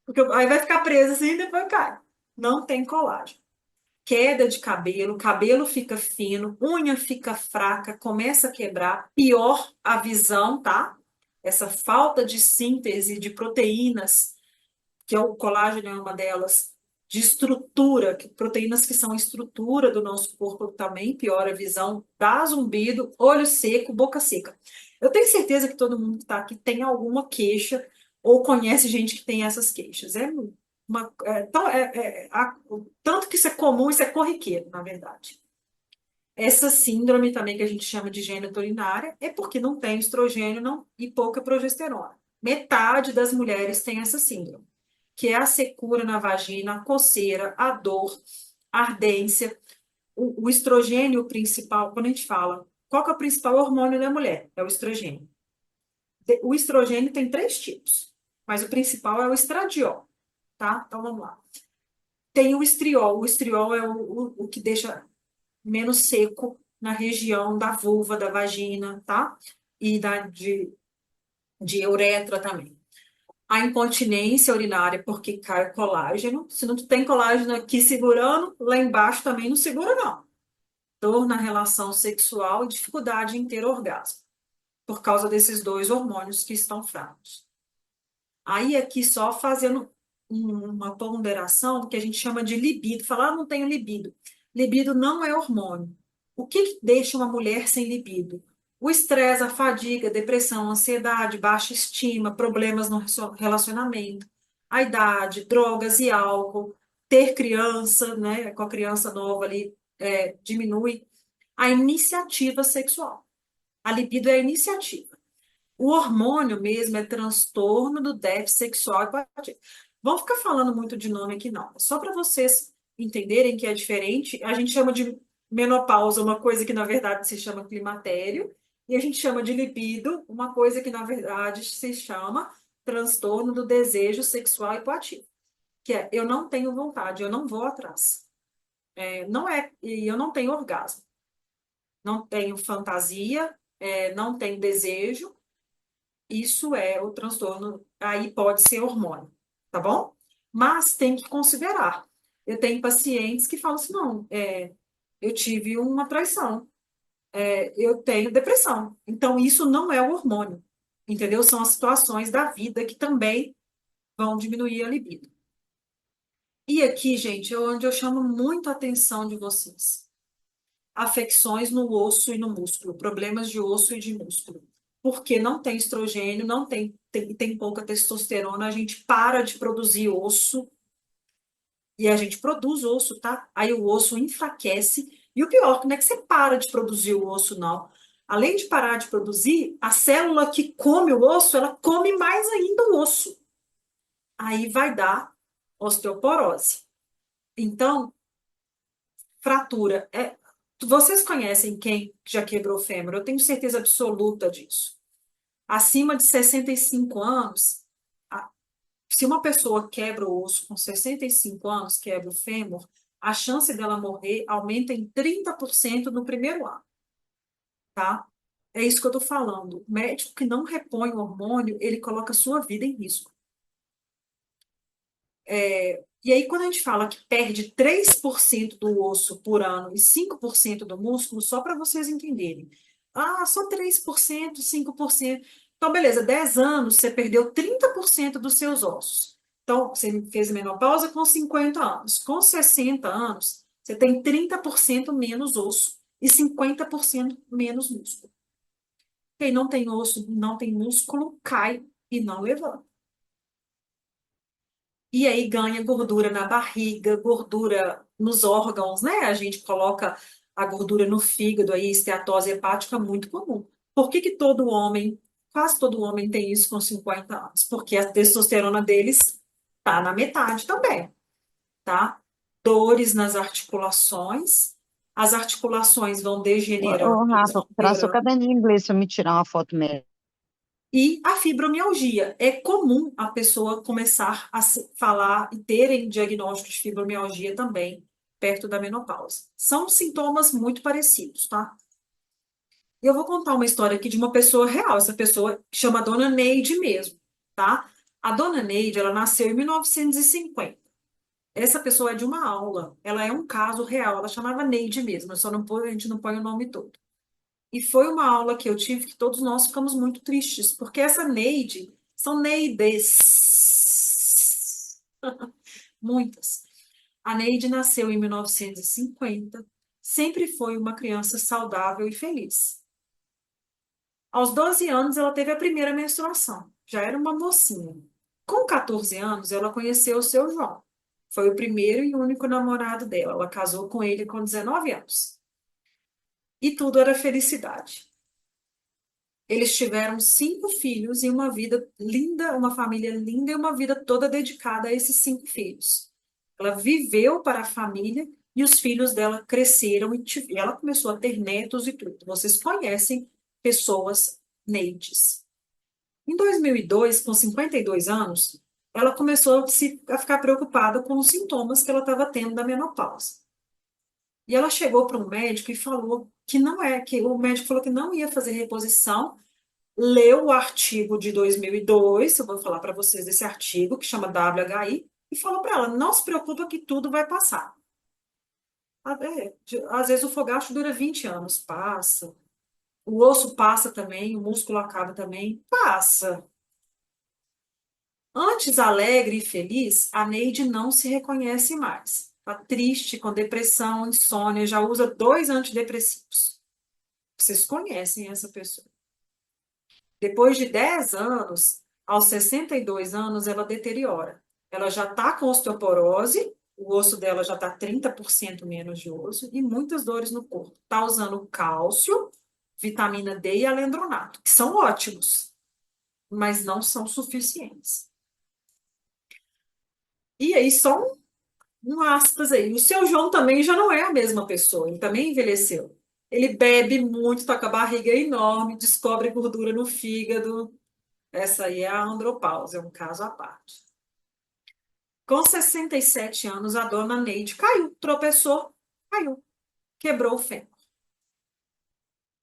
Speaker 1: Porque aí vai ficar preso assim e depois cai. Não tem colágeno. Queda de cabelo, cabelo fica fino, unha fica fraca, começa a quebrar. Pior a visão, tá? Essa falta de síntese de proteínas que é o colágeno é uma delas, de estrutura, proteínas que são estrutura do nosso corpo também piora a visão, dá zumbido, olho seco, boca seca. Eu tenho certeza que todo mundo que está aqui tem alguma queixa ou conhece gente que tem essas queixas. Tanto que isso é comum, isso é corriqueiro, na verdade. Essa síndrome também que a gente chama de geniturinária é porque não tem estrogênio e pouca progesterona. Metade das mulheres tem essa síndrome, que é a secura na vagina, a coceira, a dor, a ardência. O estrogênio principal, quando a gente fala, qual que é o principal hormônio da mulher? É o estrogênio. O estrogênio tem 3 tipos, mas o principal é o estradiol, tá? Então vamos lá. Tem o estriol. O estriol é o que deixa menos seco na região da vulva, da vagina, tá? E de uretra também. A incontinência urinária, porque cai o colágeno. Se não tem colágeno aqui segurando, lá embaixo também não segura, não. Dor na relação sexual e dificuldade em ter orgasmo, por causa desses 2 hormônios que estão fracos. Aí aqui só fazendo uma ponderação que a gente chama de libido. Falar, não tenho libido. Libido não é hormônio. O que que deixa uma mulher sem libido? O estresse, a fadiga, depressão, ansiedade, baixa estima, problemas no relacionamento, a idade, drogas e álcool, ter criança, né, com a criança nova ali, diminui a iniciativa sexual. A libido é a iniciativa. O hormônio mesmo é transtorno do déficit sexual e hipoativo. Vamos ficar falando muito de nome aqui, não. Só para vocês entenderem que é diferente, a gente chama de menopausa uma coisa que na verdade se chama climatério, e a gente chama de libido uma coisa que na verdade se chama transtorno do desejo sexual hipoativo, que é eu não tenho vontade, eu não vou atrás. Não é, e eu não tenho orgasmo, não tenho fantasia, não tenho desejo. Isso é o transtorno, aí pode ser hormônio, tá bom? Mas tem que considerar. Eu tenho pacientes que falam assim, não, eu tive uma traição, eu tenho depressão. Então, isso não é o hormônio, entendeu? São as situações da vida que também vão diminuir a libido. E aqui, gente, é onde eu chamo muito a atenção de vocês. Afecções no osso e no músculo, problemas de osso e de músculo. Porque não tem estrogênio, não tem pouca testosterona, a gente para de produzir osso e a gente produz osso, tá? Aí o osso enfraquece. E o pior, não é que você para de produzir o osso, não. Além de parar de produzir, a célula que come o osso, ela come mais ainda o osso. Aí vai dar osteoporose. Então, fratura. Vocês conhecem quem já quebrou o fêmur? Eu tenho certeza absoluta disso. Acima de 65 anos, a- se uma pessoa quebra o osso com 65 anos, quebra o fêmur, a chance dela morrer aumenta em 30% no primeiro ano, tá? É isso que eu tô falando. O médico que não repõe o hormônio, ele coloca a sua vida em risco. E aí, quando a gente fala que perde 3% do osso por ano e 5% do músculo, só para vocês entenderem. Ah, só 3%, 5%. Então, beleza, 10 anos você perdeu 30% dos seus ossos. Então, você fez menopausa com 50 anos. Com 60 anos, você tem 30% menos osso e 50% menos músculo. Quem não tem osso, não tem músculo, cai e não levanta. E aí ganha gordura na barriga, gordura nos órgãos, né? A gente coloca a gordura no fígado, aí esteatose hepática é muito comum. Por que que todo homem, quase todo homem tem isso com 50 anos? Porque a testosterona deles tá na metade também, tá? Dores nas articulações, as articulações vão degenerando,
Speaker 3: Ô,
Speaker 1: eles
Speaker 3: Rafa,
Speaker 1: vão
Speaker 3: traz seu
Speaker 1: piorando.
Speaker 3: caderno de inglês para me tirar uma foto médica.
Speaker 1: E a fibromialgia. É comum a pessoa começar a falar e terem diagnóstico de fibromialgia também, perto da menopausa. São sintomas muito parecidos, tá? E eu vou contar uma história aqui de uma pessoa real. Essa pessoa chama Dona Neide mesmo, tá? A Dona Neide, ela nasceu em 1950. Essa pessoa é de uma aula. Ela é um caso real. Ela chamava Neide mesmo, só não a gente não põe o nome todo. E foi uma aula que eu tive que todos nós ficamos muito tristes, porque essa Neide, são Neides, muitas. A Neide nasceu em 1950, sempre foi uma criança saudável e feliz. Aos 12 anos, ela teve a primeira menstruação, já era uma mocinha. Com 14 anos, ela conheceu o seu João. Foi o primeiro e único namorado dela. Ela casou com ele com 19 anos. E tudo era felicidade. Eles tiveram 5 filhos e uma vida linda, uma família linda e uma vida toda dedicada a esses 5 filhos. Ela viveu para a família e os filhos dela cresceram e ela começou a ter netos e tudo. Vocês conhecem pessoas Neides. Em 2002, com 52 anos, ela começou a ficar preocupada com os sintomas que ela estava tendo da menopausa. E ela chegou para um médico e falou que não é, que o médico falou que não ia fazer reposição, leu o artigo de 2002, eu vou falar para vocês desse artigo, que chama WHI, e falou para ela, não se preocupa que tudo vai passar. Às vezes o fogacho dura 20 anos, passa. O osso passa também, o músculo acaba também, passa. Antes alegre e feliz, a Neide não se reconhece mais. Está triste, com depressão, insônia, já usa 2 antidepressivos. Vocês conhecem essa pessoa. Depois de 10 anos, aos 62 anos, ela deteriora. Ela já está com osteoporose, o osso dela já está 30% menos de osso e muitas dores no corpo. Está usando cálcio, vitamina D e alendronato, que são ótimos, mas não são suficientes. E aí, só um aspas aí. O seu João também já não é a mesma pessoa, ele também envelheceu. Ele bebe muito, tá com a barriga enorme, descobre gordura no fígado. Essa aí é a andropausa, é um caso à parte. Com 67 anos, a dona Neide caiu, tropeçou, caiu, quebrou o fêmur.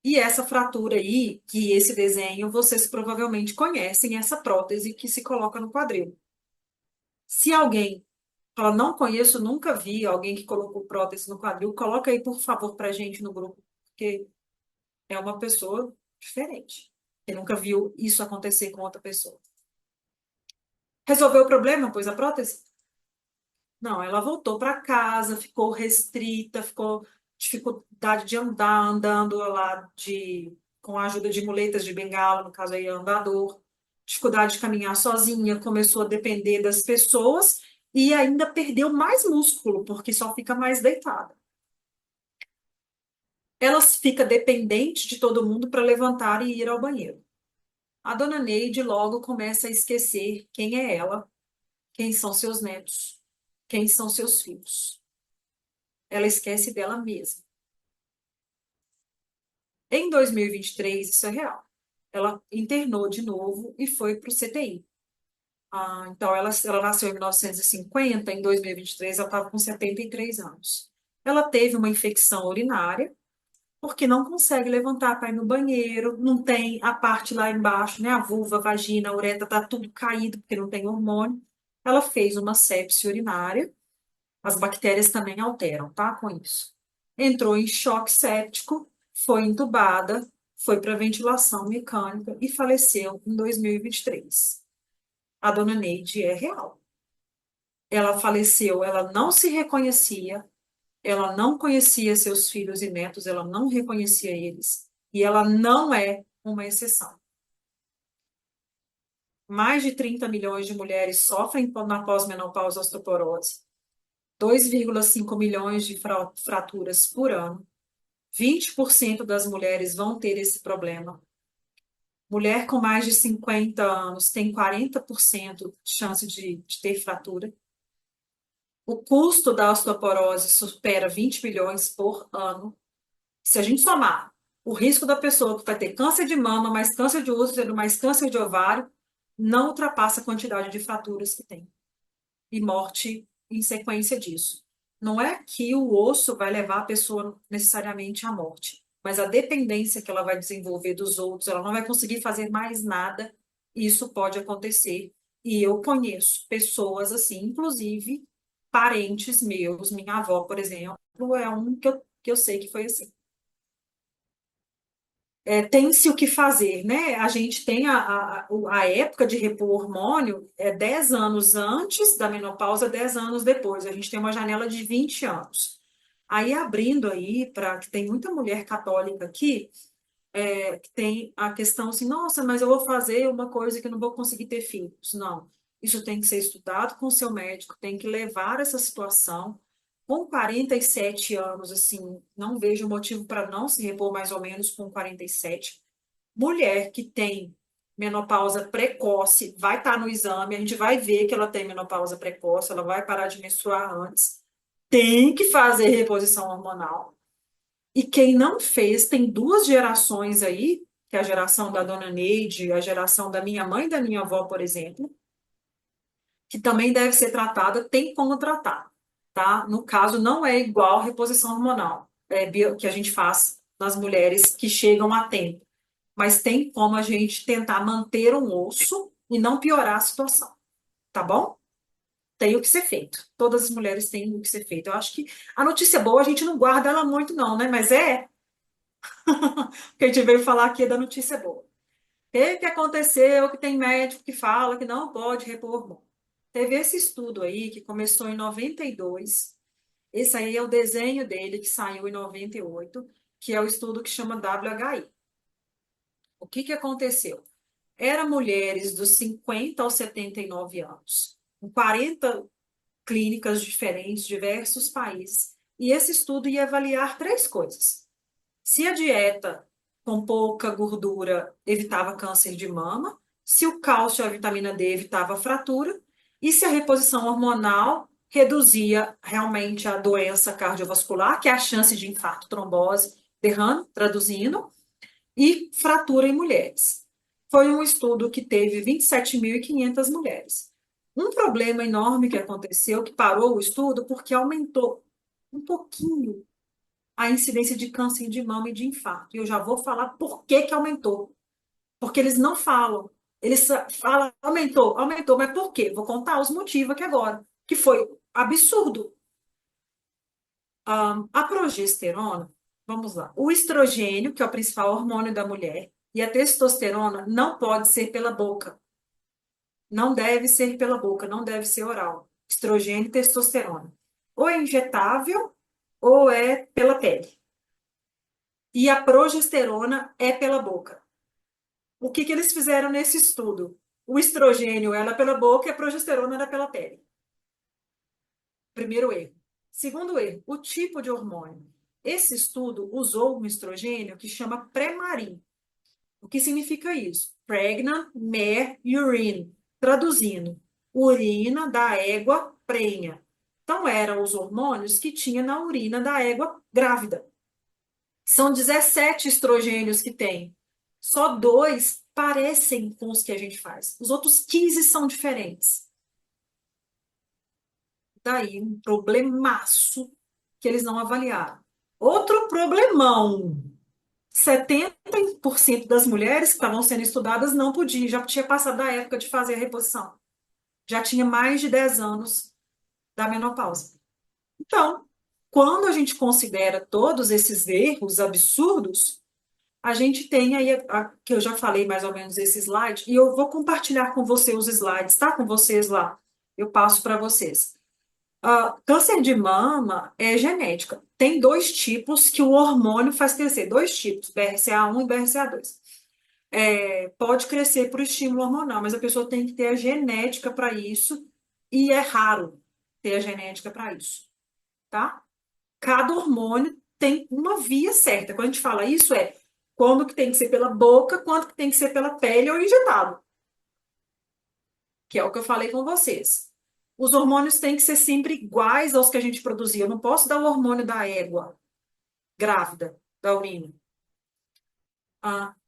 Speaker 1: E essa fratura aí, que esse desenho, vocês provavelmente conhecem, essa prótese que se coloca no quadril. Se alguém fala, não conheço, nunca vi alguém que colocou prótese no quadril, coloca aí, por favor, pra gente no grupo, porque é uma pessoa diferente. Você nunca viu isso acontecer com outra pessoa. Resolveu o problema, pôs a prótese? Não, ela voltou para casa, ficou restrita, ficou dificuldade de andar, andando lá com a ajuda de muletas de bengala, no caso aí andador, dificuldade de caminhar sozinha, começou a depender das pessoas e ainda perdeu mais músculo, porque só fica mais deitada. Ela fica dependente de todo mundo para levantar e ir ao banheiro. A dona Neide logo começa a esquecer quem é ela, quem são seus netos, quem são seus filhos. Ela esquece dela mesma. Em 2023, isso é real. Ela internou de novo e foi para o CTI. Então, ela nasceu em 1950, em 2023 ela estava com 73 anos. Ela teve uma infecção urinária, porque não consegue levantar para ir no banheiro, não tem a parte lá embaixo, né? A vulva, a vagina, a uretra, tá tudo caído, porque não tem hormônio. Ela fez uma sepse urinária, as bactérias também alteram, tá? Com isso. Entrou em choque séptico, foi entubada, foi para ventilação mecânica e faleceu em 2023. A dona Neide é real. Ela faleceu, ela não se reconhecia, ela não conhecia seus filhos e netos, ela não reconhecia eles. E ela não é uma exceção. Mais de 30 milhões de mulheres sofrem na pós-menopausa osteoporose. 2,5 milhões de fraturas por ano. 20% das mulheres vão ter esse problema. Mulher com mais de 50 anos tem 40% de chance de ter fratura. O custo da osteoporose supera 20 bilhões por ano. Se a gente somar o risco da pessoa que vai ter câncer de mama, mais câncer de útero, mais câncer de ovário, não ultrapassa a quantidade de fraturas que tem. E morte em sequência disso. Não é que o osso vai levar a pessoa necessariamente à morte, mas a dependência que ela vai desenvolver dos outros, ela não vai conseguir fazer mais nada, e isso pode acontecer. E eu conheço pessoas assim, inclusive parentes meus, minha avó, por exemplo, é um que eu sei que foi assim. Tem-se o que fazer, né? A gente tem a época de repor hormônio 10 anos antes da menopausa, 10 anos depois. A gente tem uma janela de 20 anos. Aí, abrindo aí, para que tem muita mulher católica aqui, que tem a questão assim, nossa, mas eu vou fazer uma coisa que eu não vou conseguir ter filhos. Não, isso tem que ser estudado com o seu médico, tem que levar essa situação. Com 47 anos, assim, não vejo motivo para não se repor mais ou menos com 47. Mulher que tem menopausa precoce, vai estar no exame, a gente vai ver que ela tem menopausa precoce, ela vai parar de menstruar antes, tem que fazer reposição hormonal. E quem não fez, tem 2 gerações aí, que é a geração da dona Neide, a geração da minha mãe e da minha avó, por exemplo, que também deve ser tratada, tem como tratar, tá? No caso, não é igual reposição hormonal, que a gente faz nas mulheres que chegam a tempo, mas tem como a gente tentar manter um osso e não piorar a situação, tá bom? Tem o que ser feito. Todas as mulheres têm o que ser feito. Eu acho que a notícia boa a gente não guarda ela muito, não, né? Mas o que a gente veio falar aqui é da notícia boa. que aconteceu? Que tem médico que fala que não pode repor hormônio. Teve esse estudo aí que começou em 92. Esse aí é o desenho dele que saiu em 98, que é o estudo que chama WHI. O que aconteceu? Eram mulheres dos 50 aos 79 anos, com 40 clínicas diferentes, diversos países. E esse estudo ia avaliar três coisas. Se a dieta com pouca gordura evitava câncer de mama, se o cálcio e a vitamina D evitava fratura, e se a reposição hormonal reduzia realmente a doença cardiovascular, que é a chance de infarto, trombose, derrame, traduzindo, e fratura em mulheres. Foi um estudo que teve 27.500 mulheres. Um problema enorme que aconteceu, que parou o estudo, porque aumentou um pouquinho a incidência de câncer de mama e de infarto. E eu já vou falar por que que aumentou. Porque eles não falam. Eles falam, aumentou, aumentou, mas por quê? Vou contar os motivos aqui agora, que foi absurdo. A progesterona, vamos lá. O estrogênio, que é o principal hormônio da mulher, e a testosterona não pode ser pela boca. Não deve ser pela boca, não deve ser oral. Estrogênio e testosterona. Ou é injetável, ou é pela pele. E a progesterona é pela boca. O que eles fizeram nesse estudo? O estrogênio era pela boca e a progesterona era pela pele. Primeiro erro. Segundo erro, o tipo de hormônio. Esse estudo usou um estrogênio que chama Premarin. O que significa isso? Pregnant Mare Urine. Traduzindo, urina da égua prenha. Então, eram os hormônios que tinha na urina da égua grávida. São 17 estrogênios que tem. Só dois parecem com os que a gente faz. Os outros 15 são diferentes. Daí um problemaço que eles não avaliaram. Outro problemão. 70% das mulheres que estavam sendo estudadas não podiam, já tinha passado da época de fazer a reposição. Já tinha mais de 10 anos da menopausa. Então, quando a gente considera todos esses erros absurdos, a gente tem aí, que eu já falei mais ou menos esse slide, e eu vou compartilhar com você os slides, tá? Com vocês lá. Eu passo para vocês. Câncer de mama é genética. Tem dois tipos que o hormônio faz crescer. Dois tipos, BRCA1 e BRCA2. Pode crescer por estímulo hormonal, mas a pessoa tem que ter a genética para isso, e é raro ter a genética para isso, tá? Cada hormônio tem uma via certa. Quando a gente fala isso, quando que tem que ser pela boca, quando que tem que ser pela pele ou injetado, que é o que eu falei com vocês. Os hormônios têm que ser sempre iguais aos que a gente produzia. Eu não posso dar o hormônio da égua grávida, da urina.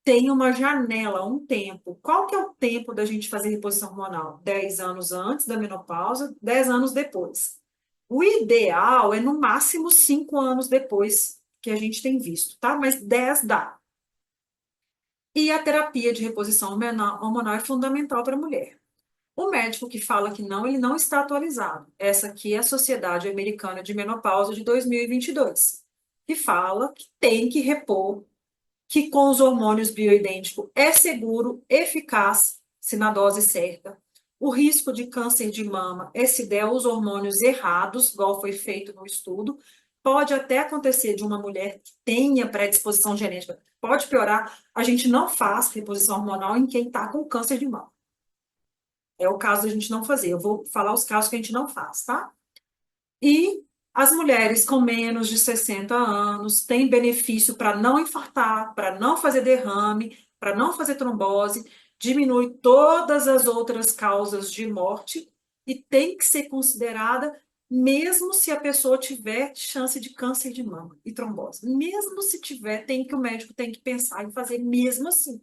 Speaker 1: Tem uma janela, um tempo. Qual que é o tempo da gente fazer reposição hormonal? 10 anos antes da menopausa, 10 anos depois. O ideal é no máximo 5 anos depois que a gente tem visto, tá? Mas 10 dá. E a terapia de reposição hormonal é fundamental para a mulher. O médico que fala que não, ele não está atualizado. Essa aqui é a Sociedade Americana de Menopausa de 2022, que fala que tem que repor, que com os hormônios bioidênticos é seguro, eficaz, se na dose certa. O risco de câncer de mama é se der os hormônios errados, igual foi feito no estudo. Pode até acontecer de uma mulher que tenha predisposição genética, pode piorar. A gente não faz reposição hormonal em quem está com câncer de mama. É o caso da gente não fazer. Eu vou falar os casos que a gente não faz, tá? E as mulheres com menos de 60 anos têm benefício para não infartar, para não fazer derrame, para não fazer trombose, diminui todas as outras causas de morte e tem que ser considerada mesmo se a pessoa tiver chance de câncer de mama e trombose. Mesmo se tiver, o médico tem que pensar em fazer mesmo assim.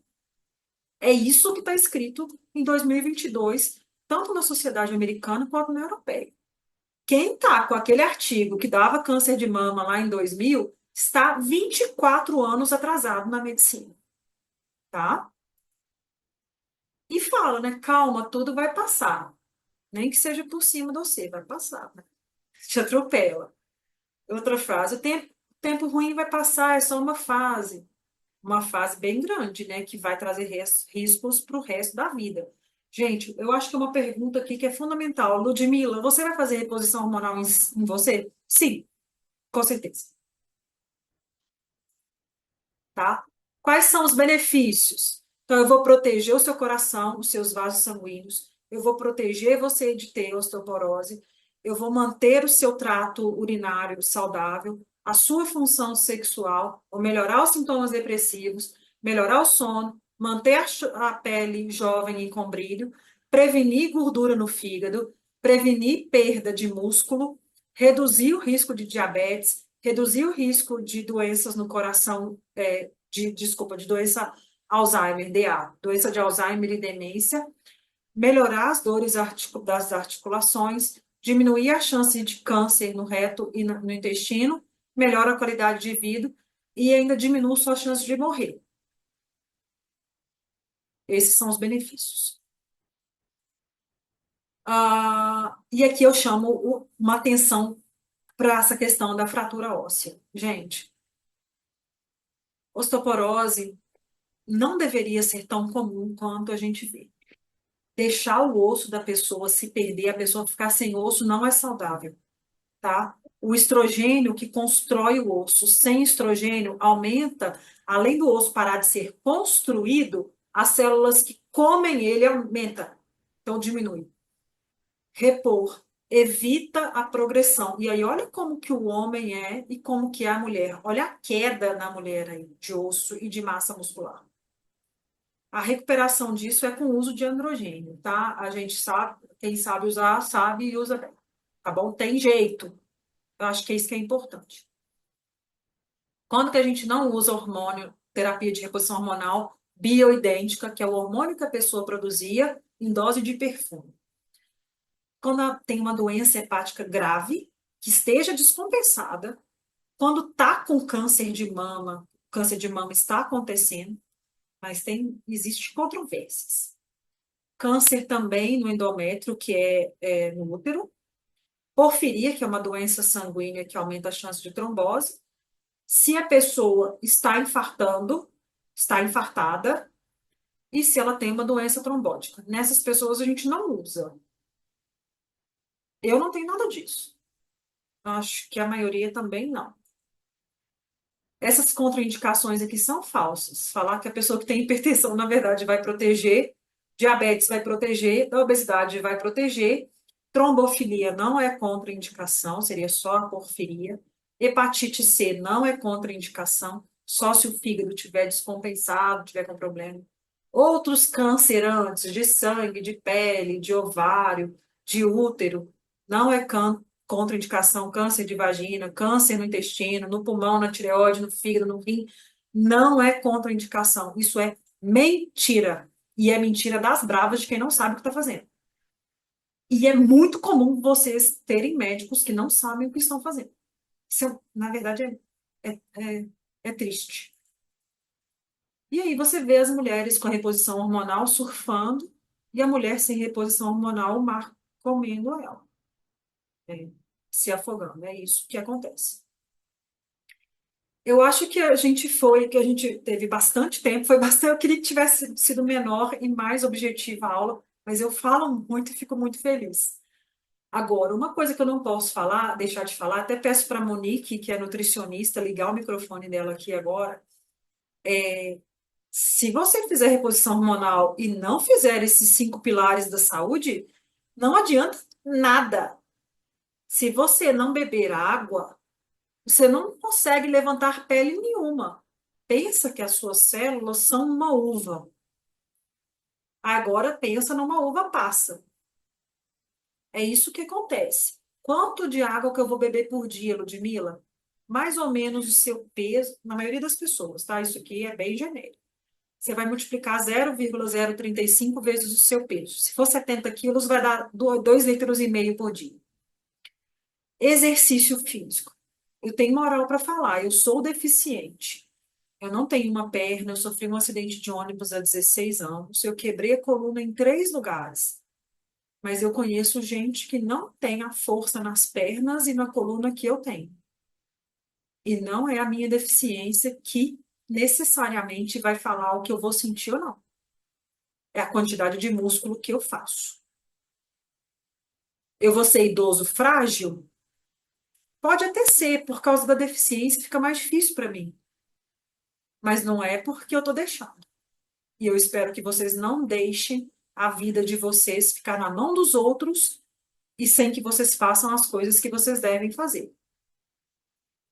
Speaker 1: É isso que está escrito em 2022, tanto na sociedade americana quanto na europeia. Quem está com aquele artigo que dava câncer de mama lá em 2000 está 24 anos atrasado na medicina, tá? E fala, né? Calma, tudo vai passar. Nem que seja por cima de você, vai passar, né? Te atropela. Outra frase, o tempo ruim vai passar, é só uma fase. uma fase bem grande, né? Que vai trazer riscos para o resto da vida. Gente, eu acho que uma pergunta aqui que é fundamental. Ludmila, você vai fazer reposição hormonal em você? Sim, com certeza, tá? Quais são os benefícios? Então, eu vou proteger o seu coração, os seus vasos sanguíneos, eu vou proteger você de ter osteoporose, eu vou manter o seu trato urinário saudável, a sua função sexual, vou melhorar os sintomas depressivos, melhorar o sono, manter a pele jovem e com brilho, prevenir gordura no fígado, prevenir perda de músculo, reduzir o risco de diabetes, reduzir o risco de doenças no coração, desculpa, de doença Alzheimer, DA, doença de Alzheimer e demência, melhorar as dores das articulações, diminuir a chance de câncer no reto e no intestino, melhora a qualidade de vida e ainda diminui sua chance de morrer. Esses são os benefícios. E aqui eu chamo uma atenção para essa questão da fratura óssea. Gente, osteoporose não deveria ser tão comum quanto a gente vê. Deixar o osso da pessoa se perder, a pessoa ficar sem osso, não é saudável, tá? O estrogênio que constrói o osso, sem estrogênio, aumenta, além do osso parar de ser construído, as células que comem ele aumenta, então diminui. Repor, evita a progressão. E aí, olha como que o homem é e como que é a mulher. Olha a queda na mulher aí, de osso e de massa muscular. A recuperação disso é com o uso de androgênio, tá? A gente sabe, quem sabe usar, sabe e usa bem, tá bom? Tem jeito. Eu acho que é isso que é importante. Quando que a gente não usa hormônio, terapia de reposição hormonal bioidêntica, que é o hormônio que a pessoa produzia em dose de perfume? Quando ela tem uma doença hepática grave, que esteja descompensada, quando tá com câncer de mama está acontecendo, mas existe controvérsias. Câncer também no endométrio, que é no útero. Porfiria, que é uma doença sanguínea que aumenta a chance de trombose. Se a pessoa está infartando, está infartada, e se ela tem uma doença trombótica. Nessas pessoas a gente não usa. Eu não tenho nada disso. Acho que a maioria também não. Essas contraindicações aqui são falsas. Falar que a pessoa que tem hipertensão, na verdade, vai proteger, diabetes vai proteger, a obesidade vai proteger, trombofilia não é contraindicação, seria só a porfiria. Hepatite C não é contraindicação, só se o fígado tiver descompensado, tiver com problema. Outros câncer antes, de sangue, de pele, de ovário, de útero, não é contraindicação, câncer de vagina, câncer no intestino, no pulmão, na tireoide, no fígado, no rim, não é contraindicação. Isso é mentira. E é mentira das bravas de quem não sabe o que está fazendo. E é muito comum vocês terem médicos que não sabem o que estão fazendo. Isso, na verdade, é triste. E aí você vê as mulheres com a reposição hormonal surfando e a mulher sem reposição hormonal, o mar comendo ela. Se afogando. É isso que acontece. Eu acho que que a gente teve bastante tempo, foi bastante, eu queria que tivesse sido menor e mais objetiva a aula, mas eu falo muito e fico muito feliz. Agora, uma coisa que eu não posso falar, deixar de falar, até peço para a Monique, que é nutricionista, ligar o microfone dela aqui agora. Se você fizer reposição hormonal e não fizer esses 5 pilares da saúde, não adianta nada. Se você não beber água, você não consegue levantar pele nenhuma. Pensa que as suas células são uma uva. Agora pensa numa uva passa. É isso que acontece. Quanto de água que eu vou beber por dia, Ludmila? Mais ou menos o seu peso, na maioria das pessoas, tá? Isso aqui é bem genérico. Você vai multiplicar 0,035 vezes o seu peso. Se for 70 quilos, vai dar 2,5 litros por dia. Exercício físico. Eu tenho moral para falar, eu sou deficiente. Eu não tenho uma perna, eu sofri um acidente de ônibus há 16 anos, eu quebrei a coluna em 3 lugares. Mas eu conheço gente que não tem a força nas pernas e na coluna que eu tenho. E não é a minha deficiência que necessariamente vai falar o que eu vou sentir ou não. É a quantidade de músculo que eu faço. Eu vou ser idoso frágil? Pode até ser, por causa da deficiência fica mais difícil para mim. Mas não é porque eu estou deixando. E eu espero que vocês não deixem a vida de vocês ficar na mão dos outros e sem que vocês façam as coisas que vocês devem fazer.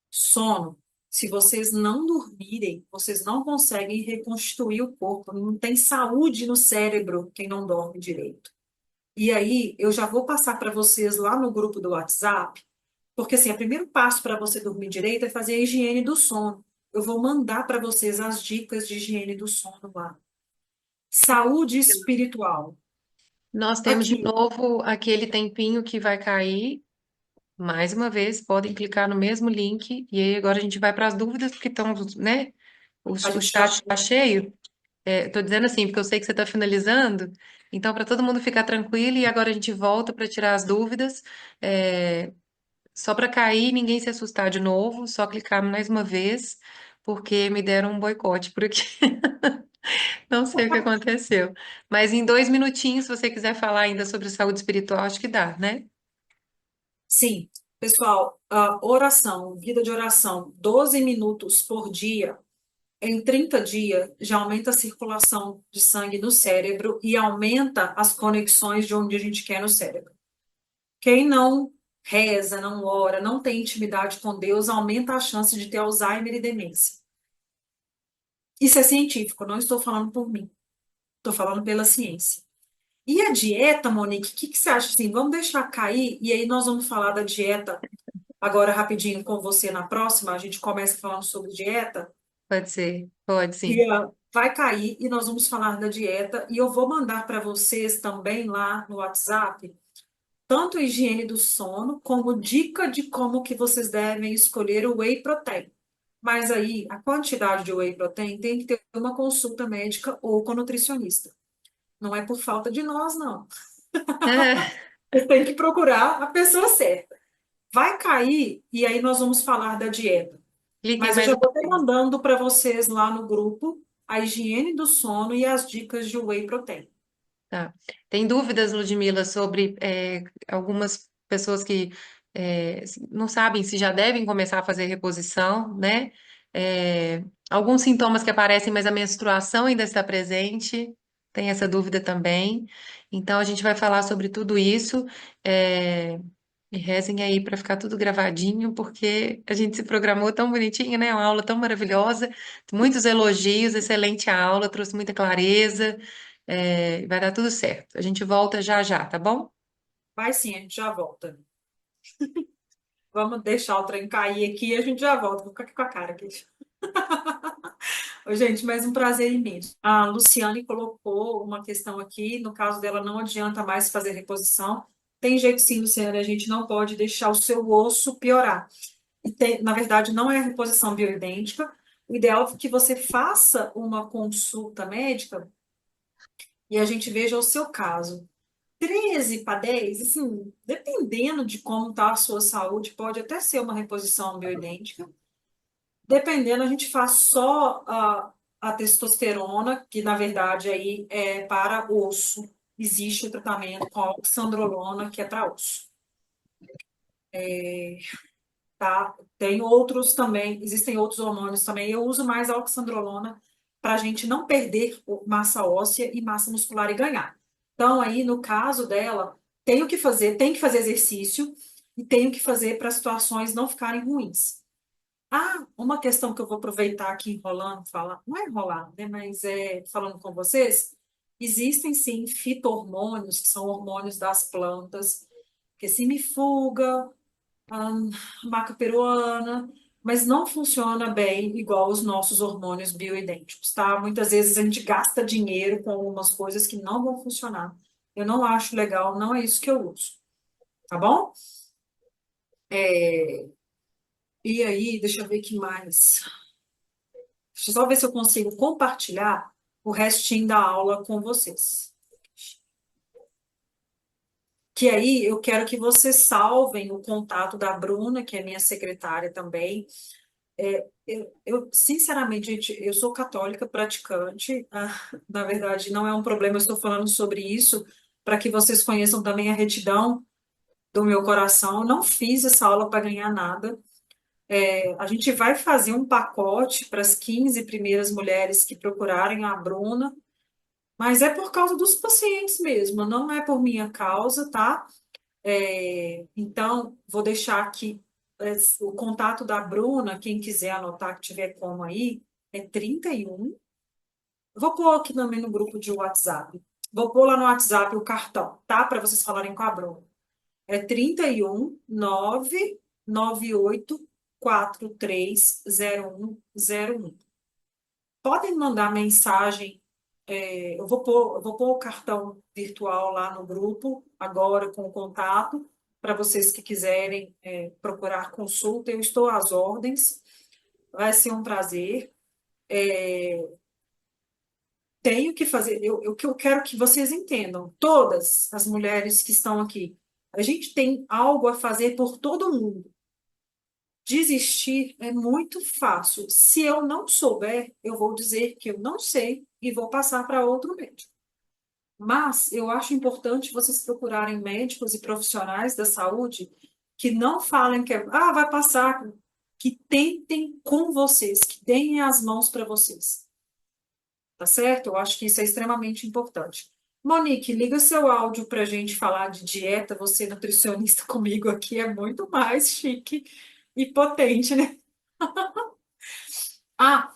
Speaker 1: Sono. Se vocês não dormirem, vocês não conseguem reconstituir o corpo. Não tem saúde no cérebro quem não dorme direito. E aí, eu já vou passar para vocês lá no grupo do WhatsApp, porque assim, o primeiro passo para você dormir direito é fazer a higiene do sono. Eu vou mandar para vocês as dicas de higiene do sono lá. Saúde espiritual.
Speaker 2: Nós temos de
Speaker 1: Aqui,
Speaker 2: novo aquele tempinho que vai cair. Mais uma vez, podem clicar no mesmo link. E aí agora a gente vai para as dúvidas, porque estão, né? O,
Speaker 1: a
Speaker 2: o
Speaker 1: gente já.
Speaker 2: chat está cheio. Estou dizendo assim, porque eu sei que você está finalizando. Então, para todo mundo ficar tranquilo, e agora a gente volta para tirar as dúvidas. É, só para cair, ninguém se assustar de novo, só clicar mais uma vez, porque me deram um boicote por aqui. Não sei o que aconteceu. Mas em 2 minutinhos, se você quiser falar ainda sobre saúde espiritual, acho que dá, né?
Speaker 1: Sim, pessoal, a oração, vida de oração, 12 minutos por dia, em 30 dias, já aumenta a circulação de sangue no cérebro e aumenta as conexões de onde a gente quer no cérebro. Quem não reza, não ora, não tem intimidade com Deus, aumenta a chance de ter Alzheimer e demência. Isso é científico, não estou falando por mim, estou falando pela ciência. E a dieta, Monique, o que você acha assim? Vamos deixar cair e aí nós vamos falar da dieta agora rapidinho com você na próxima. A gente começa falando sobre dieta
Speaker 2: Pode ser, pode
Speaker 1: e
Speaker 2: sim.
Speaker 1: vai cair e nós vamos falar da dieta e eu vou mandar para vocês também lá no WhatsApp tanto a higiene do sono como dica de como que vocês devem escolher o whey protein. Mas aí a quantidade de whey protein tem que ter uma consulta médica ou com nutricionista. Não é por falta de nós, não. Você tem que procurar a pessoa certa. Vai cair e aí nós vamos falar da dieta.
Speaker 2: Cliquem
Speaker 1: Mas eu
Speaker 2: mais
Speaker 1: já
Speaker 2: uma
Speaker 1: vou ter
Speaker 2: vez.
Speaker 1: mandando para vocês lá no grupo a higiene do sono e as dicas de whey protein.
Speaker 2: Tá. Tem dúvidas, Ludmila, sobre algumas pessoas que não sabem se já devem começar a fazer reposição, né? Alguns sintomas que aparecem, mas a menstruação ainda está presente. Tem essa dúvida também. Então, a gente vai falar sobre tudo isso. E rezem aí para ficar tudo gravadinho, porque a gente se programou tão bonitinho, né? Uma aula tão maravilhosa, muitos elogios, excelente aula, trouxe muita clareza. Vai dar tudo certo. A gente volta já já, tá bom?
Speaker 1: Vai sim, a gente já volta. Vamos deixar o trem cair aqui e a gente já volta. Vou ficar aqui com a cara aqui. Ô, gente, mas um prazer imenso. A Luciane colocou uma questão aqui, no caso dela, não adianta mais fazer reposição. Tem jeito sim, Luciane, a gente não pode deixar o seu osso piorar. Na verdade, não é reposição bioidêntica. O ideal é que você faça uma consulta médica e a gente veja o seu caso. 13 para 10, assim, dependendo de como está a sua saúde, pode até ser uma reposição bioidêntica. Dependendo, a gente faz só a testosterona, que na verdade aí é para osso. Existe o tratamento com a oxandrolona, que é para osso. Tá? Tem outros também, existem outros hormônios também. Eu uso mais a oxandrolona para a gente não perder massa óssea e massa muscular e ganhar. Então, aí, no caso dela, tenho que fazer, tem que fazer exercício e tenho que fazer para as situações não ficarem ruins. Ah, uma questão que eu vou aproveitar aqui enrolando, falar, não é enrolar, né, mas falando com vocês, existem sim fito-hormônios, que são hormônios das plantas, que se me fuga, a maca peruana, mas não funciona bem igual os nossos hormônios bioidênticos, tá? Muitas vezes a gente gasta dinheiro com algumas coisas que não vão funcionar. Eu não acho legal, não é isso que eu uso, tá bom? E aí, deixa eu ver o que mais. Deixa eu só ver se eu consigo compartilhar o restinho da aula com vocês. Que aí eu quero que vocês salvem o contato da Bruna, que é minha secretária também, Sinceramente, gente, eu sou católica praticante. Na verdade, não é um problema, eu estou falando sobre isso para que vocês conheçam também a retidão do meu coração. Eu não fiz essa aula para ganhar nada. A gente vai fazer um pacote para as 15 primeiras mulheres que procurarem a Bruna, mas é por causa dos pacientes mesmo, não é por minha causa, tá? Então, vou deixar aqui o contato da Bruna, quem quiser anotar que tiver como aí, é 31. Vou pôr aqui também no grupo de WhatsApp. Vou pôr lá no WhatsApp o cartão, tá? Para vocês falarem com a Bruna. É 31 998 43 0101. Podem mandar mensagem. Eu vou pôr o cartão virtual lá no grupo, agora com o contato, para vocês que quiserem procurar consulta. Eu estou às ordens, vai ser um prazer. Tenho que fazer, o que eu quero que vocês entendam, todas as mulheres que estão aqui, a gente tem algo a fazer por todo mundo. Desistir é muito fácil. Se eu não souber, eu vou dizer que eu não sei e vou passar para outro médico. Mas eu acho importante vocês procurarem médicos e profissionais da saúde que não falem que vai passar, que tentem com vocês, que deem as mãos para vocês. Tá certo? Eu acho que isso é extremamente importante. Monique, liga seu áudio para a gente falar de dieta. Você, nutricionista, comigo aqui é muito mais chique e potente, né? Ah,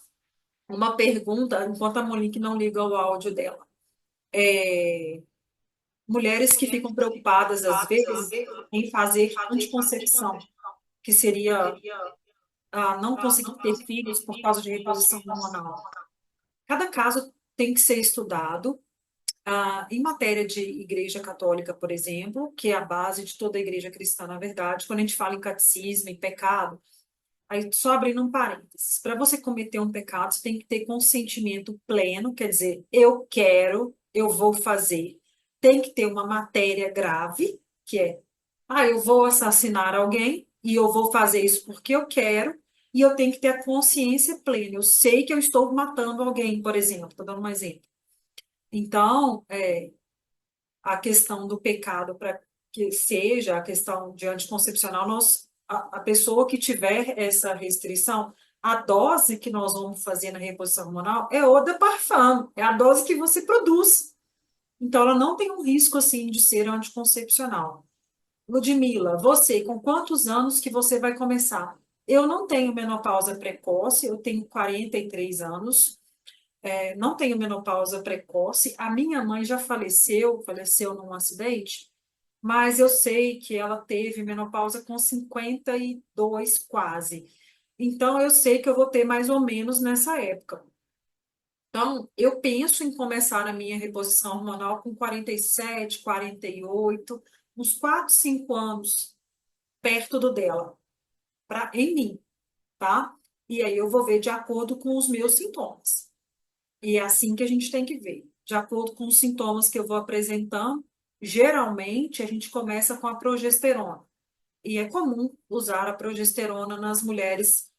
Speaker 1: uma pergunta, enquanto a Monique não liga o áudio dela. Mulheres que ficam preocupadas, às vezes, em fazer anticoncepção, que seria não conseguir ter filhos por causa de reposição hormonal. Cada caso tem que ser estudado. Em matéria de Igreja Católica, por exemplo, que é a base de toda a igreja cristã, na verdade, quando a gente fala em catecismo, em pecado, aí só abrindo um parênteses, para você cometer um pecado, você tem que ter consentimento pleno, quer dizer, eu quero, eu vou fazer. Tem que ter uma matéria grave, que é, eu vou assassinar alguém e eu vou fazer isso porque eu quero, e eu tenho que ter a consciência plena. Eu sei que eu estou matando alguém, por exemplo, estou dando um exemplo. Então, a questão do pecado para que seja a questão de anticoncepcional, a pessoa que tiver essa restrição, a dose que nós vamos fazer na reposição hormonal é o da Parfum, é a dose que você produz. Então, ela não tem um risco assim de ser anticoncepcional. Ludmila, você, com quantos anos que você vai começar? Eu não tenho menopausa precoce, eu tenho 43 anos. Não tenho menopausa precoce. A minha mãe já faleceu num acidente, mas eu sei que ela teve menopausa com 52 quase. Então, eu sei que eu vou ter mais ou menos nessa época. Então, eu penso em começar a minha reposição hormonal com 47, 48, uns 4, 5 anos perto do dela, em mim, tá? E aí eu vou ver de acordo com os meus sintomas. E é assim que a gente tem que ver. De acordo com os sintomas que eu vou apresentando, geralmente a gente começa com a progesterona. E é comum usar a progesterona nas mulheres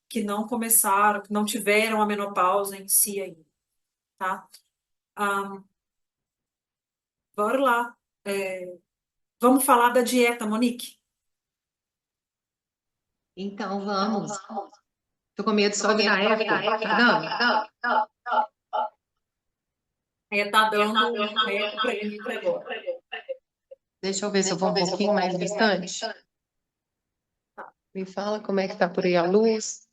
Speaker 1: que não começaram, que não tiveram a menopausa em si ainda, tá? Ah, bora lá. Vamos falar da dieta, Monique?
Speaker 2: Então, vamos. Tô com medo só de dar eco. Tá dando?
Speaker 1: Tá dando um eco para mim agora.
Speaker 2: Deixa eu ver se eu vou um pouquinho mais distante. Me fala como é que tá por aí a luz.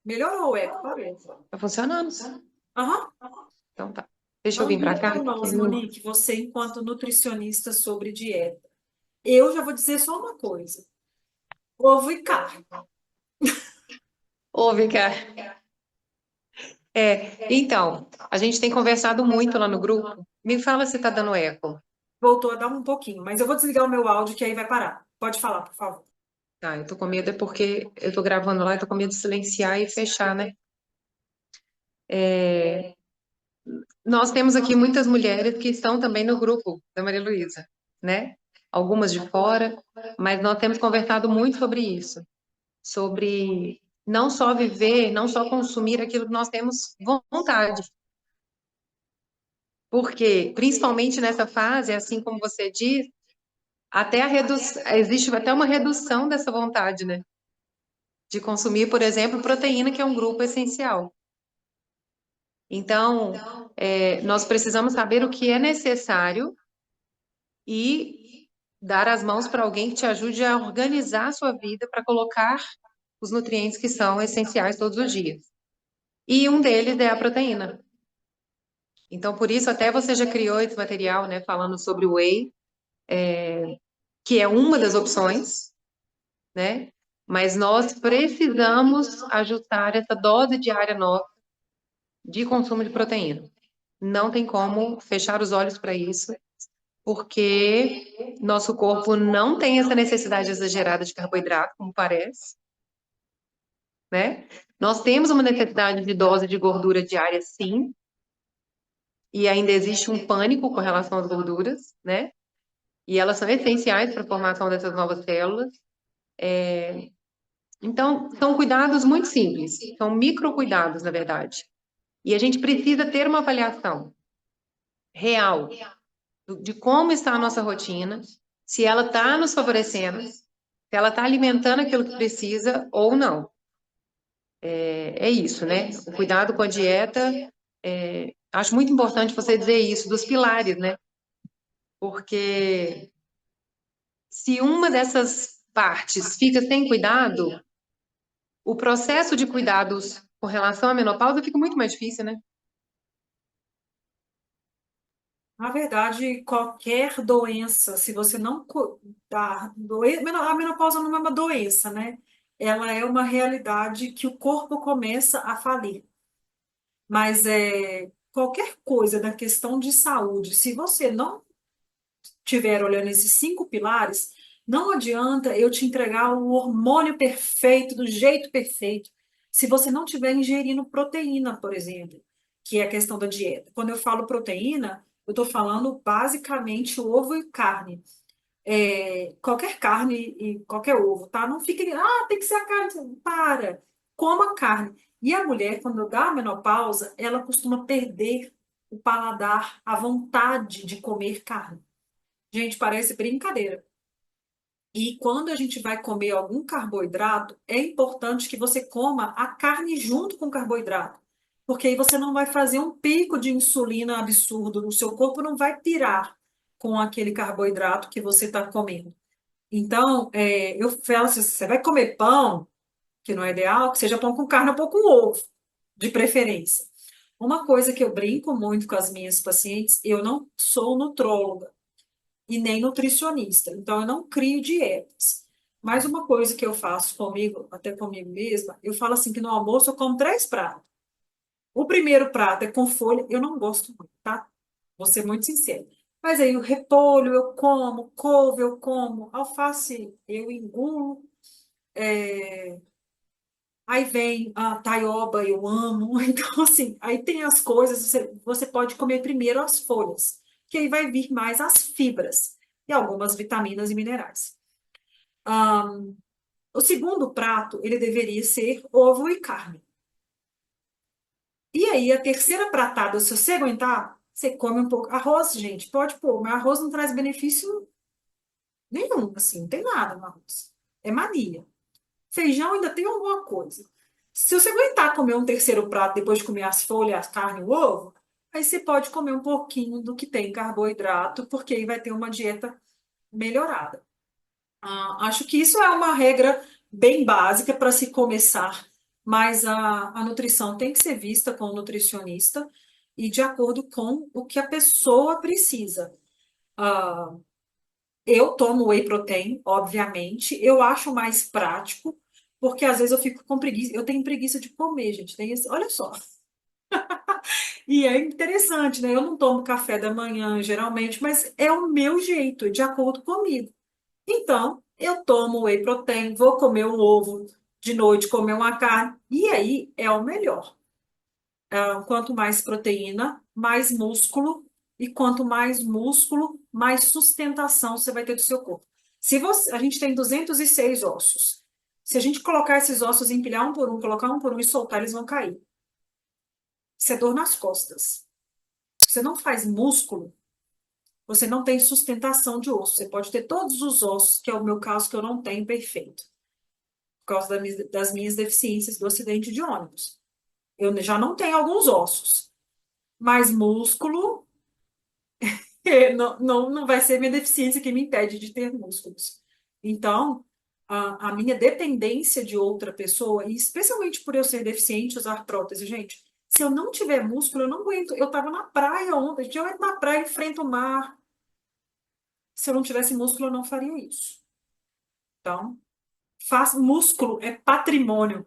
Speaker 1: Melhorou o eco, parece.
Speaker 2: Tá funcionando?
Speaker 1: Aham.
Speaker 2: Então tá. Deixa eu vir pra cá.
Speaker 1: Nós, Monique, você enquanto nutricionista sobre dieta. Eu já vou dizer só uma coisa. Ovo e carne.
Speaker 2: Ouve, cara. Então, a gente tem conversado muito lá no grupo. Me fala se tá dando eco.
Speaker 1: Voltou a dar um pouquinho, mas eu vou desligar o meu áudio que aí vai parar. Pode falar, por favor.
Speaker 2: Tá, eu tô com medo porque eu tô gravando lá, eu tô com medo de silenciar e fechar, né? Nós temos aqui muitas mulheres que estão também no grupo da Maria Luísa, né? Algumas de fora, mas nós temos conversado muito sobre isso, sobre não só viver, não só consumir aquilo que nós temos vontade. Porque, principalmente nessa fase, assim como você diz, existe até uma redução dessa vontade, né? De consumir, por exemplo, proteína, que é um grupo essencial. Então, nós precisamos saber o que é necessário e dar as mãos para alguém que te ajude a organizar a sua vida para colocar os nutrientes que são essenciais todos os dias. E um deles é a proteína. Então, por isso, até você já criou esse material, né, falando sobre o whey, que é uma das opções, né? Mas nós precisamos ajustar essa dose diária nossa de consumo de proteína. Não tem como fechar os olhos para isso, porque nosso corpo não tem essa necessidade exagerada de carboidrato, como parece, né? Nós temos uma necessidade de dose de gordura diária, sim, e ainda existe um pânico com relação às gorduras, né? E elas são essenciais para a formação dessas novas células. Então, são cuidados muito simples, são microcuidados, na verdade. E a gente precisa ter uma avaliação real de como está a nossa rotina, se ela está nos favorecendo, se ela está alimentando aquilo que precisa ou não. É isso, né? O cuidado com a dieta, acho muito importante você dizer isso, dos pilares, né? Porque se uma dessas partes fica sem cuidado, o processo de cuidados com relação à menopausa fica muito mais difícil, né?
Speaker 1: Na verdade, qualquer doença, se você não cuidar, a menopausa não é uma doença, né? Ela é uma realidade que o corpo começa a falir. Mas qualquer coisa da questão de saúde, se você não estiver olhando esses 5 pilares, não adianta eu te entregar o hormônio perfeito, do jeito perfeito, se você não estiver ingerindo proteína, por exemplo, que é a questão da dieta. Quando eu falo proteína, eu estou falando basicamente ovo e carne. Qualquer carne e qualquer ovo, tá? Não fique, tem que ser a carne. Para, coma carne. E a mulher, quando dá a menopausa, ela costuma perder o paladar, a vontade de comer carne. Gente, parece brincadeira. E quando a gente vai comer algum carboidrato, é importante que você coma a carne junto com o carboidrato. Porque aí você não vai fazer um pico de insulina absurdo, o seu corpo não vai pirar com aquele carboidrato que você está comendo. Então, eu falo assim, você vai comer pão, que não é ideal, que seja pão com carne ou pão com ovo, de preferência. Uma coisa que eu brinco muito com as minhas pacientes, eu não sou nutróloga e nem nutricionista. Então, eu não crio dietas. Mas uma coisa que eu faço comigo, até comigo mesma, eu falo assim que no almoço eu como 3 pratos. O primeiro prato é com folha, eu não gosto muito, tá? Vou ser muito sincera. Mas aí o repolho eu como, couve eu como, alface eu engulo, aí vem a taioba, eu amo. Então, assim, aí tem as coisas, você pode comer primeiro as folhas, que aí vai vir mais as fibras e algumas vitaminas e minerais. O segundo prato, ele deveria ser ovo e carne. E aí, a terceira pratada, se você aguentar, você come um pouco. Arroz, gente, pode pôr, mas arroz não traz benefício nenhum, assim, não tem nada no arroz. É mania. Feijão ainda tem alguma coisa. Se você aguentar comer um terceiro prato depois de comer as folhas, a carne e o ovo, aí você pode comer um pouquinho do que tem carboidrato, porque aí vai ter uma dieta melhorada. Acho que isso é uma regra bem básica para se começar, mas a nutrição tem que ser vista com o nutricionista e de acordo com o que a pessoa precisa. Ah, eu tomo whey protein, obviamente, eu acho mais prático, porque às vezes eu fico com preguiça, eu tenho preguiça de comer, gente, olha só. E é interessante, né? Eu não tomo café da manhã, geralmente, mas é o meu jeito, de acordo comigo. Então, eu tomo whey protein, vou comer um ovo de noite, comer uma carne, e aí é o melhor. Quanto mais proteína, mais músculo, e quanto mais músculo, mais sustentação você vai ter do seu corpo. Se você, a gente tem 206 ossos. Se a gente colocar esses ossos, empilhar um por um, colocar um por um e soltar, eles vão cair. Isso é dor nas costas. Se você não faz músculo, você não tem sustentação de osso. Você pode ter todos os ossos, que é o meu caso, que eu não tenho perfeito, por causa das minhas deficiências do acidente de ônibus. Eu já não tenho alguns ossos, mas músculo não vai ser minha deficiência que me impede de ter músculos. Então, a minha dependência de outra pessoa, e especialmente por eu ser deficiente, usar prótese, gente, se eu não tiver músculo, eu não aguento. Eu estava na praia ontem, eu entro na praia, enfrento o mar. Se eu não tivesse músculo, eu não faria isso. Então, músculo é patrimônio,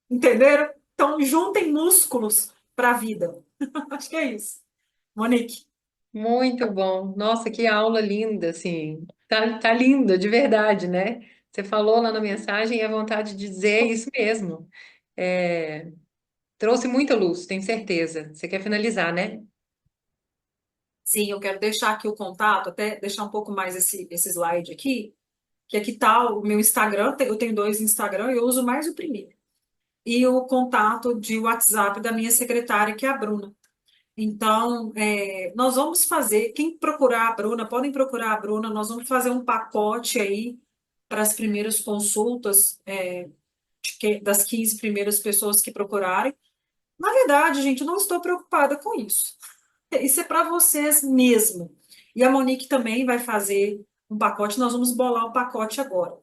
Speaker 1: entenderam? Então, juntem músculos para a vida. Acho que é isso. Monique.
Speaker 2: Muito bom. Nossa, que aula linda, assim. Tá linda, de verdade, né? Você falou lá na mensagem e a vontade de dizer é isso mesmo. É, trouxe muita luz, tenho certeza. Você quer finalizar, né?
Speaker 1: Sim, eu quero deixar aqui o contato, até deixar um pouco mais esse slide aqui, que aqui tá o meu Instagram, eu tenho dois Instagram, eu uso mais o primeiro. E o contato de WhatsApp da minha secretária, que é a Bruna. Então, nós vamos fazer, quem procurar a Bruna, podem procurar a Bruna, nós vamos fazer um pacote aí para as primeiras consultas, das 15 primeiras pessoas que procurarem. Na verdade, gente, eu não estou preocupada com isso. Isso é para vocês mesmo. E a Monique também vai fazer um pacote, nós vamos bolar o pacote agora.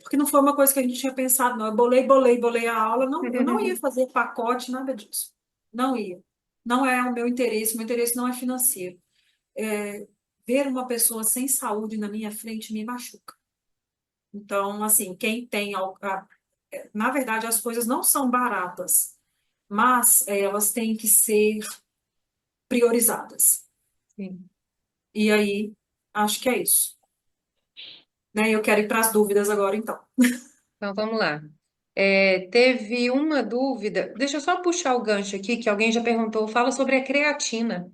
Speaker 1: Porque não foi uma coisa que a gente tinha pensado, não. Eu bolei a aula, não, eu não ia fazer pacote, nada disso. Não ia. Não é o meu interesse não é financeiro. Ver uma pessoa sem saúde na minha frente me machuca. Então, assim, quem tem. Na verdade, as coisas não são baratas, mas elas têm que ser priorizadas.
Speaker 2: Sim.
Speaker 1: E aí, acho que é isso. Né? Eu quero ir para as dúvidas agora, então.
Speaker 2: Então vamos lá. Teve uma dúvida. Deixa eu só puxar o gancho aqui, que alguém já perguntou. Fala sobre a creatina.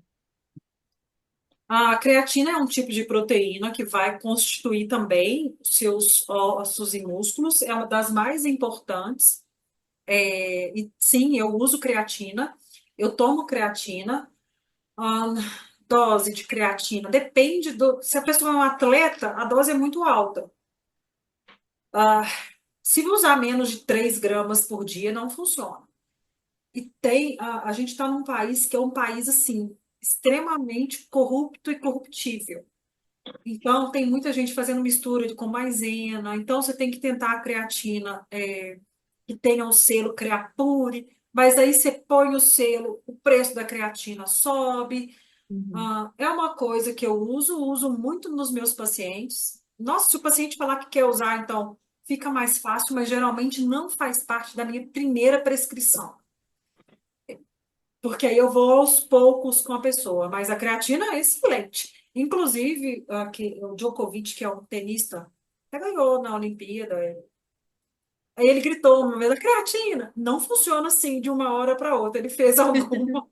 Speaker 1: A creatina é um tipo de proteína que vai constituir também os seus ossos e músculos. É uma das mais importantes. E sim, eu uso creatina. Eu tomo creatina. Ahn, Dose de creatina. Depende do. Se a pessoa é um atleta, a dose é muito alta. Ah, Se usar menos de 3 gramas por dia, não funciona. E a gente está num país que é um país assim, extremamente corrupto e corruptível. Então, tem muita gente fazendo mistura com maisena. Então, você tem que tentar a creatina que tenha o selo Creapure, mas aí você põe o selo, o preço da creatina sobe.
Speaker 2: Uhum.
Speaker 1: É uma coisa que eu uso muito nos meus pacientes. Nossa, se o paciente falar que quer usar, então fica mais fácil, mas geralmente não faz parte da minha primeira prescrição. Porque aí eu vou aos poucos com a pessoa, mas a creatina é excelente. Inclusive, o Djokovic, que é um tenista, até ganhou na Olimpíada. Aí ele gritou uma vez, a creatina não funciona assim de uma hora para outra. Ele fez alguma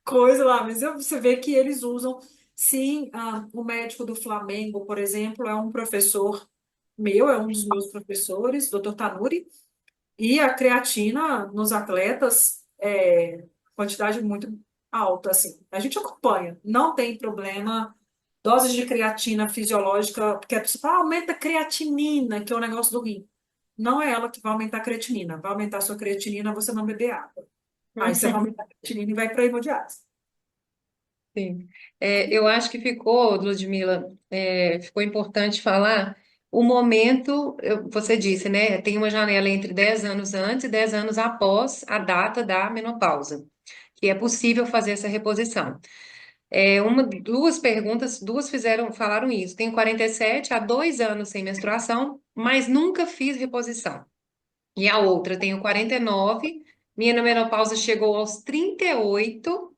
Speaker 1: coisa lá, mas você vê que eles usam. Sim, o médico do Flamengo, por exemplo, é um professor meu, é um dos meus professores, doutor Tanuri, e a creatina nos atletas quantidade muito alta, assim. A gente acompanha, não tem problema. Doses de creatina fisiológica, porque a pessoa fala, aumenta a creatinina, que é o negócio do rim. Não é ela que vai aumentar a creatinina. Vai aumentar a sua creatinina você não beber água. Aí você vai aumentar a creatinina e vai para a hemodiálise.
Speaker 2: Sim. Eu acho que ficou, Ludmila, ficou importante falar o momento, você disse, né? Tem uma janela entre 10 anos antes e 10 anos após a data da menopausa, que é possível fazer essa reposição. Duas perguntas, duas falaram isso. Tenho 47, há 2 anos sem menstruação, mas nunca fiz reposição. E a outra, tenho 49, minha menopausa chegou aos 38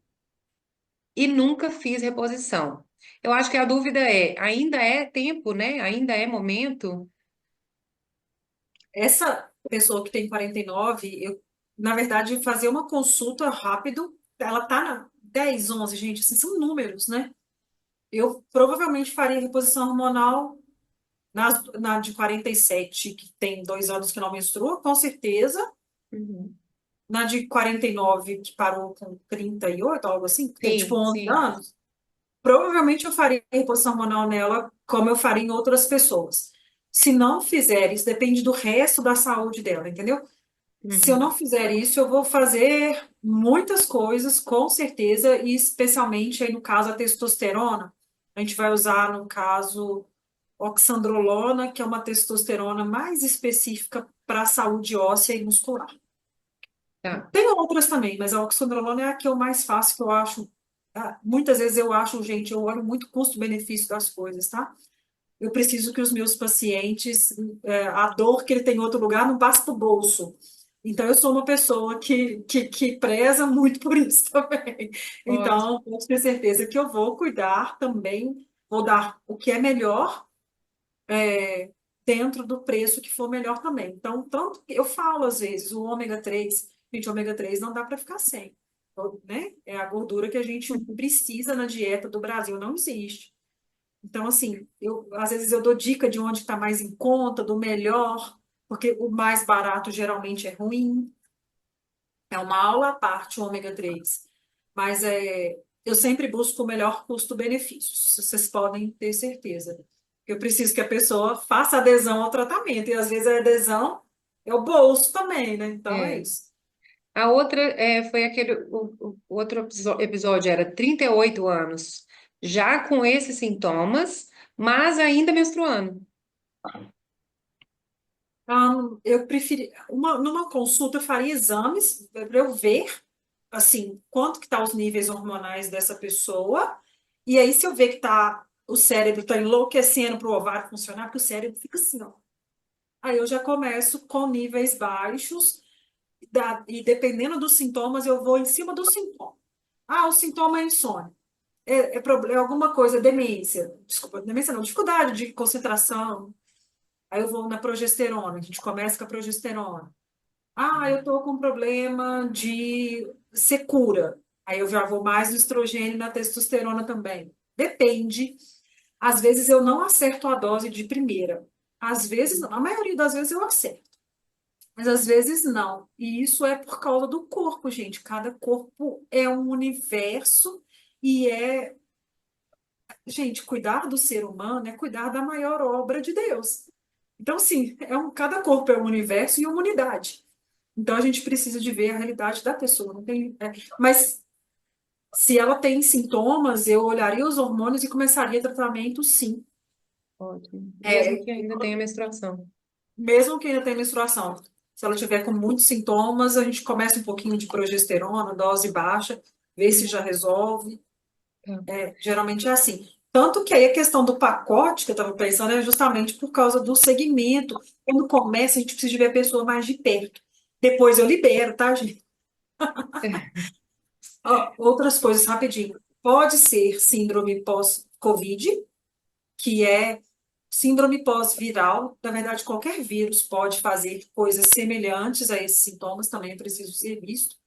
Speaker 2: e nunca fiz reposição. Eu acho que a dúvida ainda é tempo, né? Ainda é momento?
Speaker 1: Essa pessoa que tem 49, na verdade, fazer uma consulta rápido, ela tá na 10, 11, gente, assim, são números, né? Eu provavelmente faria reposição hormonal Na de 47, que tem 2 anos que não menstrua, com certeza.
Speaker 2: Uhum.
Speaker 1: Na de 49, que parou com 38, algo assim, que tem tipo
Speaker 2: Sim,
Speaker 1: 11
Speaker 2: sim.
Speaker 1: anos, provavelmente eu faria reposição hormonal nela como eu faria em outras pessoas. Se não fizer, isso depende do resto da saúde dela, entendeu? Se eu
Speaker 2: Uhum.
Speaker 1: não fizer isso, eu vou fazer muitas coisas, com certeza, e especialmente aí no caso a testosterona. A gente vai usar, no caso, oxandrolona, que é uma testosterona mais específica para a saúde óssea e muscular.
Speaker 2: Tá.
Speaker 1: Tem outras também, mas a oxandrolona é a que eu mais faço, que eu acho. Muitas vezes eu acho, gente, eu olho muito custo-benefício das coisas, tá? Eu preciso que os meus pacientes, a dor que ele tem em outro lugar não passa para o bolso. Então, eu sou uma pessoa que preza muito por isso também.
Speaker 2: Ótimo.
Speaker 1: Então, pode ter certeza que eu vou cuidar também, vou dar o que é melhor dentro do preço que for melhor também. Então, tanto que eu falo às vezes, o ômega 3, gente, o ômega 3 não dá para ficar sem, né? É a gordura que a gente precisa na dieta do Brasil, não existe. Então, assim, às vezes eu dou dica de onde está mais em conta, do melhor, porque o mais barato geralmente é ruim. É uma aula à parte o ômega 3. Mas eu sempre busco o melhor custo-benefício. Vocês podem ter certeza. Eu preciso que a pessoa faça adesão ao tratamento. E às vezes a adesão é o bolso também, né? Então é
Speaker 2: É.
Speaker 1: isso.
Speaker 2: A outra foi aquele. O outro episódio era 38 anos, já com esses sintomas, mas ainda menstruando.
Speaker 1: Eu preferi. Numa consulta, eu faria exames para eu ver, assim, quanto que tá os níveis hormonais dessa pessoa. E aí, se eu ver que o cérebro está enlouquecendo para o ovário funcionar, porque o cérebro fica assim, ó. Aí eu já começo com níveis baixos, e dependendo dos sintomas, eu vou em cima do sintoma. O sintoma é insônia. É alguma coisa, demência. Desculpa, demência não, dificuldade de concentração. Aí eu vou na progesterona, a gente começa com a progesterona. Eu tô com problema de secura. Aí eu já vou mais no estrogênio e na testosterona também. Depende. Às vezes eu não acerto a dose de primeira. Às vezes, não. A maioria das vezes eu acerto. Mas às vezes não. E isso é por causa do corpo, gente. Cada corpo é um universo e gente, cuidar do ser humano é cuidar da maior obra de Deus. Então, sim, cada corpo é um universo e uma unidade. Então a gente precisa de ver a realidade da pessoa. Não tem, mas se ela tem sintomas, eu olharia os hormônios e começaria tratamento, sim.
Speaker 2: Ótimo. Mesmo
Speaker 1: É,
Speaker 2: que ainda tenha menstruação.
Speaker 1: mesmo que ainda tenha menstruação. Se ela tiver com muitos sintomas, a gente começa um pouquinho de progesterona, dose baixa, vê se
Speaker 2: Hum,
Speaker 1: já resolve.
Speaker 2: tá.
Speaker 1: Geralmente é assim. Tanto que aí a questão do pacote que eu estava pensando é justamente por causa do segmento. Quando começa, a gente precisa de ver a pessoa mais de perto. Depois eu libero, tá, gente? Outras coisas, rapidinho. Pode ser síndrome pós-Covid, que é síndrome pós-viral. Na verdade, qualquer vírus pode fazer coisas semelhantes a esses sintomas, também é preciso ser visto.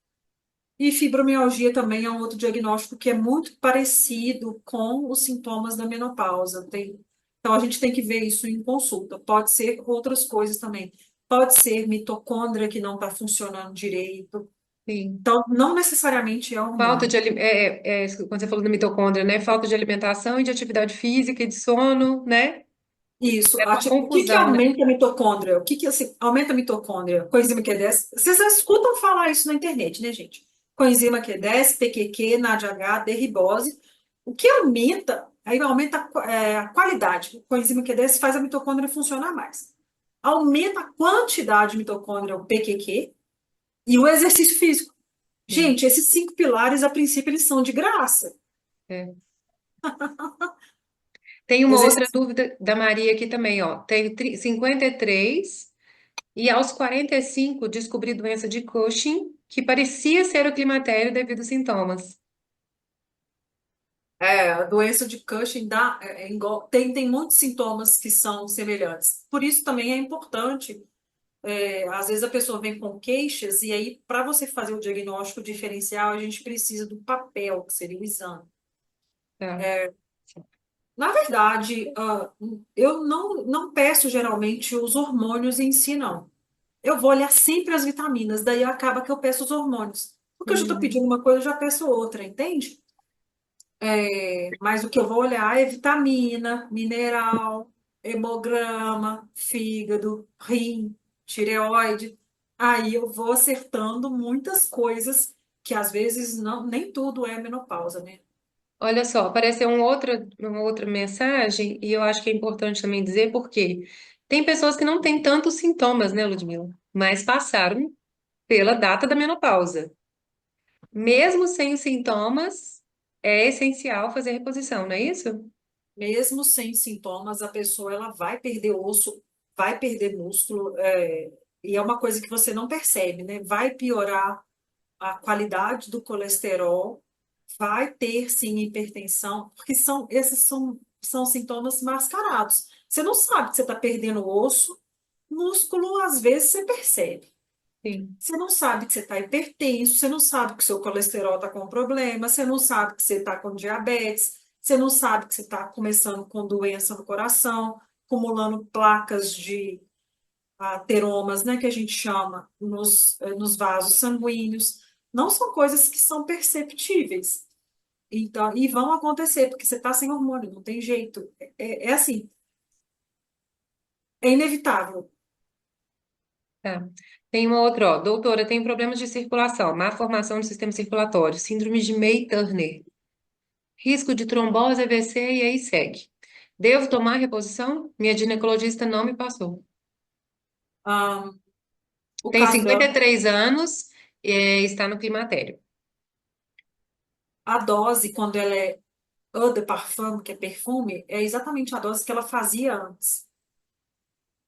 Speaker 1: E fibromialgia também é um outro diagnóstico que é muito parecido com os sintomas da menopausa. Então, a gente tem que ver isso em consulta. Pode ser outras coisas também. Pode ser mitocôndria que não está funcionando direito.
Speaker 2: Sim.
Speaker 1: Então, não necessariamente é
Speaker 2: Falta
Speaker 1: hormônio.
Speaker 2: de quando você falou da mitocôndria, né? Falta de alimentação e de atividade física e de sono, né?
Speaker 1: Isso.
Speaker 2: É uma
Speaker 1: O que que
Speaker 2: confusão, né?
Speaker 1: aumenta a mitocôndria? O que que assim, aumenta a mitocôndria? Coenzima Q10. Vocês já escutam falar isso na internet, né, gente? Coenzima Q10, PQQ, NADH, derribose. O que aumenta, aí aumenta a qualidade. O coenzima Q10 faz a mitocôndria funcionar mais. Aumenta a quantidade de mitocôndria, o PQQ, e o exercício físico.
Speaker 2: Sim.
Speaker 1: Gente, esses 5 pilares, a princípio, eles são de graça.
Speaker 2: É. Tem uma outra
Speaker 1: Exercício.
Speaker 2: dúvida da Maria aqui também, ó. Tem 53 e aos 45 descobri doença de Cushing, que parecia ser o climatério devido aos sintomas.
Speaker 1: A doença de Cushing tem muitos sintomas que são semelhantes. Por isso também é importante, às vezes a pessoa vem com queixas, e aí, para você fazer o diagnóstico diferencial, a gente precisa do papel, que seria o exame.
Speaker 2: Tá.
Speaker 1: Na verdade, eu não peço geralmente os hormônios em si, não. Eu vou olhar sempre as vitaminas, daí acaba que eu peço os hormônios. Porque eu já estou
Speaker 2: Uhum.
Speaker 1: pedindo uma coisa, eu já peço outra, entende? Mas o que eu vou olhar é vitamina, mineral, hemograma, fígado, rim, tireoide. Aí eu vou acertando muitas coisas que às vezes não, nem tudo é menopausa, né?
Speaker 2: Olha só, apareceu uma outra mensagem, e eu acho que é importante também dizer porque tem pessoas que não têm tantos sintomas, né, Ludmila? Mas passaram pela data da menopausa. Mesmo sem os sintomas, é essencial fazer reposição, não é isso?
Speaker 1: Mesmo sem sintomas, a pessoa ela vai perder osso, vai perder músculo, e é uma coisa que você não percebe, né? Vai piorar a qualidade do colesterol, vai ter sim hipertensão, porque são sintomas mascarados. Você não sabe que você está perdendo osso, músculo, às vezes você percebe.
Speaker 2: Sim.
Speaker 1: Você não sabe que você está hipertenso, você não sabe que seu colesterol está com problema, você não sabe que você está com diabetes, você não sabe que você está começando com doença no coração, acumulando placas de ateromas, né, que a gente chama, nos vasos sanguíneos. Não são coisas que são perceptíveis. Então, e vão acontecer, porque você está sem hormônio, não tem jeito. É assim, é inevitável.
Speaker 2: Tá. Tem uma outra, ó. Doutora, tem problemas de circulação, má formação do sistema circulatório, síndrome de May-Turner, risco de trombose, AVC e aí segue. Devo tomar reposição? Minha ginecologista não me passou.
Speaker 1: Ah, o
Speaker 2: Tem
Speaker 1: caso dela,
Speaker 2: 53 anos e está no climatério.
Speaker 1: a dose, quando ela é eau de parfum, que é perfume, é exatamente a dose que ela fazia antes.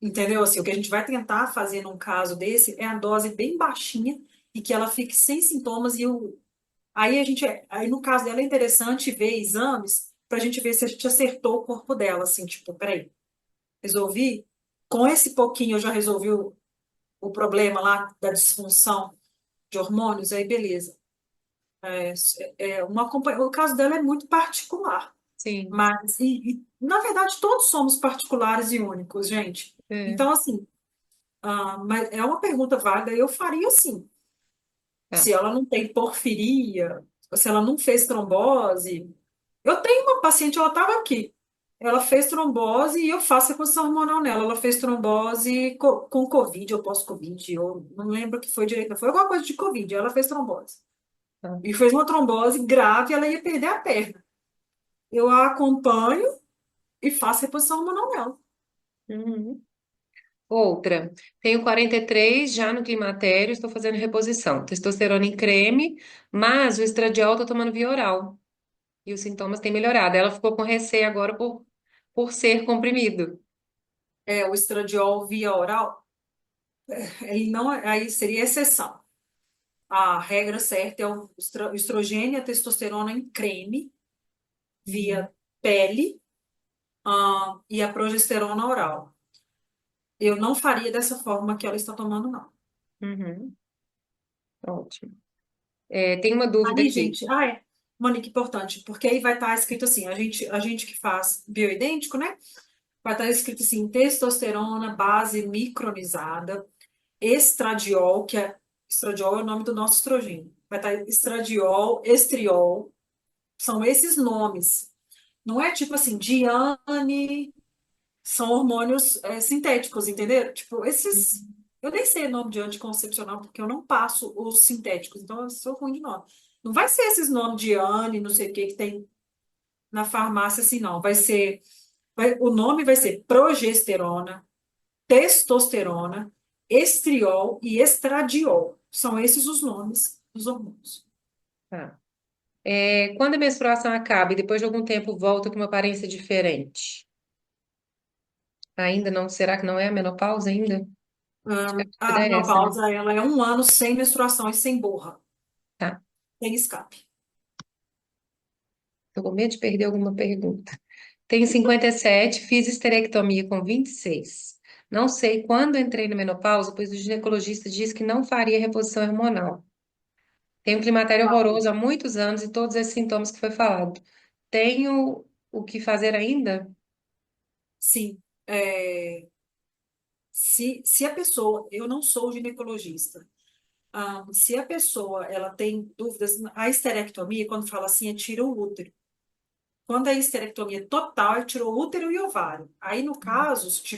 Speaker 1: Entendeu? Assim, o que a gente vai tentar fazer num caso desse é a dose bem baixinha e que ela fique sem sintomas aí aí no caso dela é interessante ver exames para a gente ver se a gente acertou o corpo dela, assim, tipo, peraí, resolvi? Com esse pouquinho eu já resolvi o problema lá da disfunção de hormônios, aí beleza. É, o caso dela é muito particular.
Speaker 2: Sim.
Speaker 1: Mas, na verdade, todos somos particulares e únicos, gente.
Speaker 2: É,
Speaker 1: Então, assim, mas é uma pergunta válida, eu faria assim.
Speaker 2: tá.
Speaker 1: Se ela não tem porfiria, se ela não fez trombose. Eu tenho uma paciente, ela estava aqui. Ela fez trombose e eu faço reposição hormonal nela. Ela fez trombose com Covid ou pós-Covid, eu não lembro o que foi direito, não foi alguma coisa de Covid. Ela fez trombose.
Speaker 2: Tá.
Speaker 1: E fez uma trombose grave, ela ia perder a perna. Eu a acompanho e faço reposição hormonal nela.
Speaker 2: Uhum. Outra, tenho 43, já no climatério, estou fazendo reposição. Testosterona em creme, mas o estradiol estou tomando via oral. E os sintomas têm melhorado. Ela ficou com receio agora por ser comprimido.
Speaker 1: O estradiol via oral, ele não, aí seria exceção. A regra certa é o estrogênio e a testosterona em creme,
Speaker 2: Uhum.
Speaker 1: via pele, e a progesterona oral. Eu não faria dessa forma que ela está tomando, não.
Speaker 2: Uhum. Ótimo. Tem uma dúvida
Speaker 1: Aí,
Speaker 2: aqui.
Speaker 1: gente, Monique, importante, porque aí vai estar escrito assim, a gente que faz bioidêntico, né? Vai estar escrito assim, testosterona base micronizada, estradiol, estradiol é o nome do nosso estrogênio. Vai estar estradiol, estriol, são esses nomes. Não é tipo assim, Diane, são hormônios sintéticos, entendeu? Tipo, esses. Eu nem sei o nome de anticoncepcional, porque eu não passo os sintéticos, então eu sou ruim de nome. Não vai ser esses nomes de Anne, não sei o que, que tem na farmácia, assim, não. O nome vai ser progesterona, testosterona, estriol e estradiol. São esses os nomes dos hormônios.
Speaker 2: Tá. Quando a menstruação acaba e depois de algum tempo volta com uma aparência diferente? Ainda não? Será que não é a menopausa ainda? Acho que a
Speaker 1: A
Speaker 2: dúvida é essa, né?
Speaker 1: menopausa, ela é um ano sem menstruação e sem borra,
Speaker 2: Tá.
Speaker 1: sem escape.
Speaker 2: Tô com medo de perder alguma pergunta. Tenho 57, fiz histerectomia com 26. Não sei quando entrei na menopausa, pois o ginecologista disse que não faria reposição hormonal. Tenho um climatério horroroso há muitos anos e todos esses sintomas que foi falado. Tenho o que fazer ainda?
Speaker 1: Sim. É, se a pessoa, eu não sou ginecologista, se a pessoa ela tem dúvidas, a esterectomia, quando fala assim, é tira o útero. Quando é esterectomia total, é tirou o útero e o ovário. Aí, no caso, se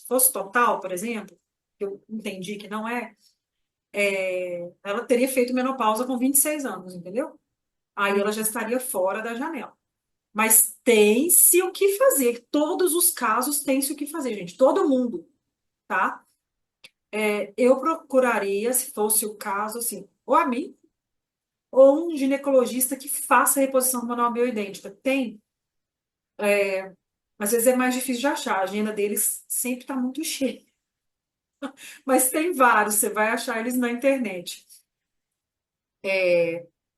Speaker 1: fosse total, por exemplo, que eu entendi que não é, ela teria feito menopausa com 26 anos, entendeu? Aí ela já estaria fora da janela. Mas tem-se o que fazer. Todos os casos tem-se o que fazer, gente. Todo mundo, tá? Eu procuraria, se fosse o caso, assim, ou a mim, ou um ginecologista que faça reposição manual bioidêntica. Tem, às vezes é mais difícil de achar, a agenda deles sempre está muito cheia. Mas tem vários, você vai achar eles na internet.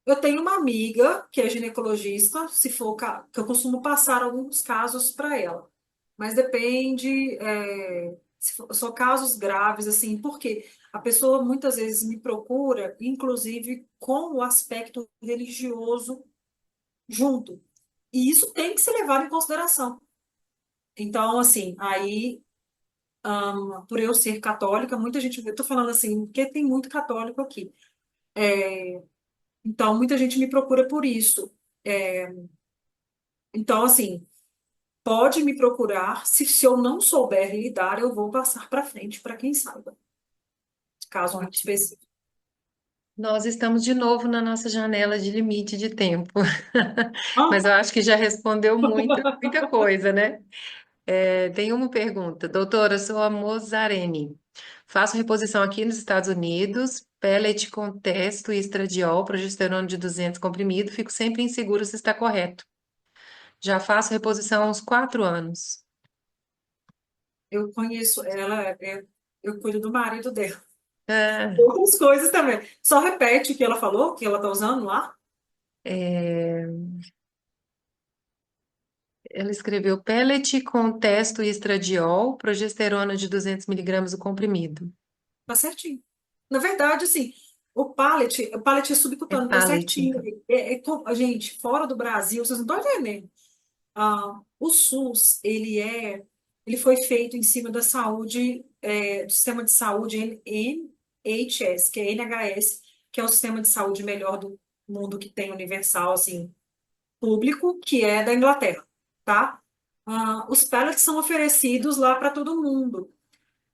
Speaker 1: Eu tenho uma amiga que é ginecologista, se for que eu costumo passar alguns casos para ela. Mas depende, são casos graves, assim, porque a pessoa muitas vezes me procura, inclusive com o aspecto religioso junto. E isso tem que ser levado em consideração. Então, assim, aí, por eu ser católica, muita gente, eu tô falando assim, porque tem muito católico aqui. Então, muita gente me procura por isso. Então, assim, pode me procurar. Se eu não souber lidar, eu vou passar para frente para quem saiba. Caso muito
Speaker 2: Ótimo.
Speaker 1: específico.
Speaker 2: Nós estamos de novo na nossa janela de limite de tempo,
Speaker 1: Ah,
Speaker 2: mas eu acho que já respondeu muita coisa, né? Tem uma pergunta. Doutora, eu sou a Mozarene. Faço reposição aqui nos Estados Unidos, pellet com testo e estradiol, progesterona de 200 comprimido. Fico sempre inseguro se está correto. Já faço reposição há uns 4 anos.
Speaker 1: eu conheço ela, eu cuido do marido dela.
Speaker 2: Ah,
Speaker 1: Outras coisas também. Só repete o que ela falou, que ela tá usando lá.
Speaker 2: é, ela escreveu pellet com testo e estradiol, progesterona de 200 miligramas o comprimido.
Speaker 1: Tá certinho. Na verdade, assim, o pallet é
Speaker 2: É
Speaker 1: subcutâneo, tá
Speaker 2: pallet,
Speaker 1: certinho.
Speaker 2: então.
Speaker 1: Gente, fora do Brasil, vocês não estão entendendo. O SUS, ele foi feito em cima da saúde, do sistema de saúde NHS, que é NHS, que é o sistema de saúde melhor do mundo que tem universal, assim, público, que é da Inglaterra, tá? Os pellets são oferecidos lá para todo mundo.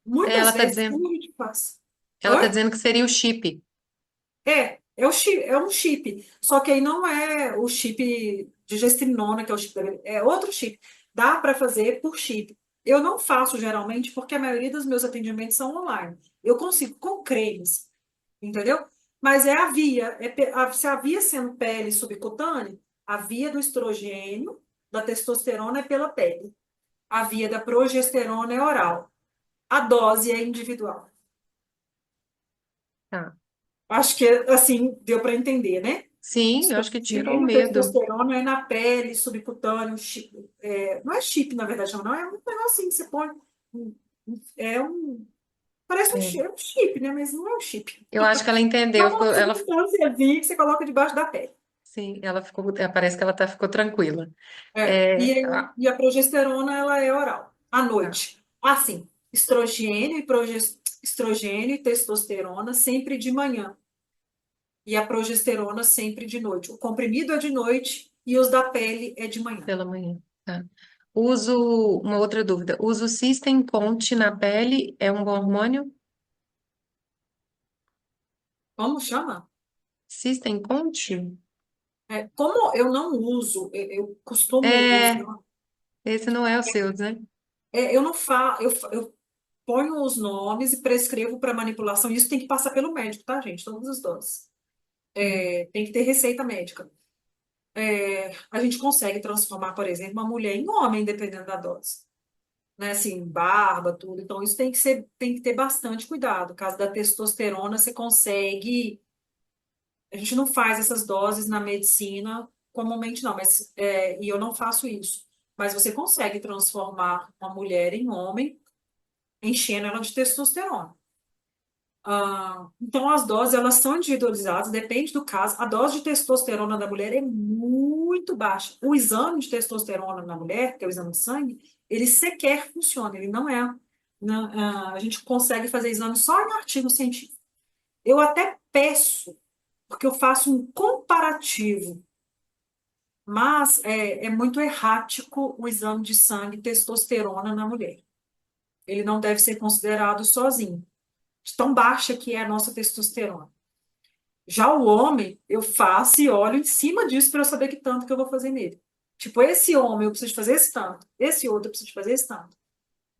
Speaker 2: Ela
Speaker 1: Muitas
Speaker 2: está
Speaker 1: vezes,
Speaker 2: dizendo,
Speaker 1: como a gente faz?
Speaker 2: ela tá
Speaker 1: Oi?
Speaker 2: dizendo que seria o chip.
Speaker 1: É um chip, só que aí não é o chip de gestrinona, que é o chip é outro chip. Dá para fazer por chip. Eu não faço geralmente porque a maioria dos meus atendimentos são online. Eu consigo com cremes, entendeu? Mas é a via, se a via sendo pele subcutânea, a via do estrogênio, da testosterona é pela pele. A via da progesterona é oral. A dose é individual.
Speaker 2: Tá.
Speaker 1: Acho que assim deu para entender, né?
Speaker 2: Sim, eu acho que tirou o
Speaker 1: Estrogênio,
Speaker 2: medo.
Speaker 1: testosterona é na pele, subcutâneo, não é chip, na verdade, não, é um negocinho que você põe. um- É um. Parece
Speaker 2: É.
Speaker 1: um chip, né? Mas não é um chip.
Speaker 2: Eu acho que ela
Speaker 1: É
Speaker 2: entendeu.
Speaker 1: uma substânciazinha que você coloca debaixo da pele.
Speaker 2: Sim, ela ficou, parece que ela ficou tranquila.
Speaker 1: E a progesterona, ela é oral, à
Speaker 2: Tá,
Speaker 1: noite. Assim, estrogênio e testosterona sempre de manhã. E a progesterona sempre de noite. O comprimido é de noite e os da pele é de manhã.
Speaker 2: pela manhã. Tá. Uma outra dúvida. Uso System Conte na pele é um bom hormônio?
Speaker 1: Como chama?
Speaker 2: System Conte?
Speaker 1: Como eu não uso, eu costumo
Speaker 2: É,
Speaker 1: usar,
Speaker 2: esse não é o seu, né?
Speaker 1: eu não faço, eu ponho os nomes e prescrevo para manipulação. Isso tem que passar pelo médico, tá, gente? Todas as doses. Tem que ter receita médica. A gente consegue transformar, por exemplo, uma mulher em homem, dependendo da dose. Né? Assim, barba, tudo. Então, isso tem que ter bastante cuidado. No caso da testosterona, você consegue. A gente não faz essas doses na medicina comumente, não, e eu não faço isso. Mas você consegue transformar uma mulher em homem, enchendo ela de testosterona. Então, as doses, elas são individualizadas, depende do caso. A dose de testosterona da mulher é muito muito baixa. O exame de testosterona na mulher, que é o exame de sangue, ele sequer funciona, ele não é. A gente consegue fazer exame só em artigo científico. Eu até peço, porque eu faço um comparativo, mas é muito errático o exame de sangue testosterona na mulher. Ele não deve ser considerado sozinho, de tão baixa que é a nossa testosterona. Já o homem, eu faço e olho em cima disso para eu saber que tanto que eu vou fazer nele. Tipo, esse homem eu preciso de fazer esse tanto, esse outro eu preciso de fazer esse tanto,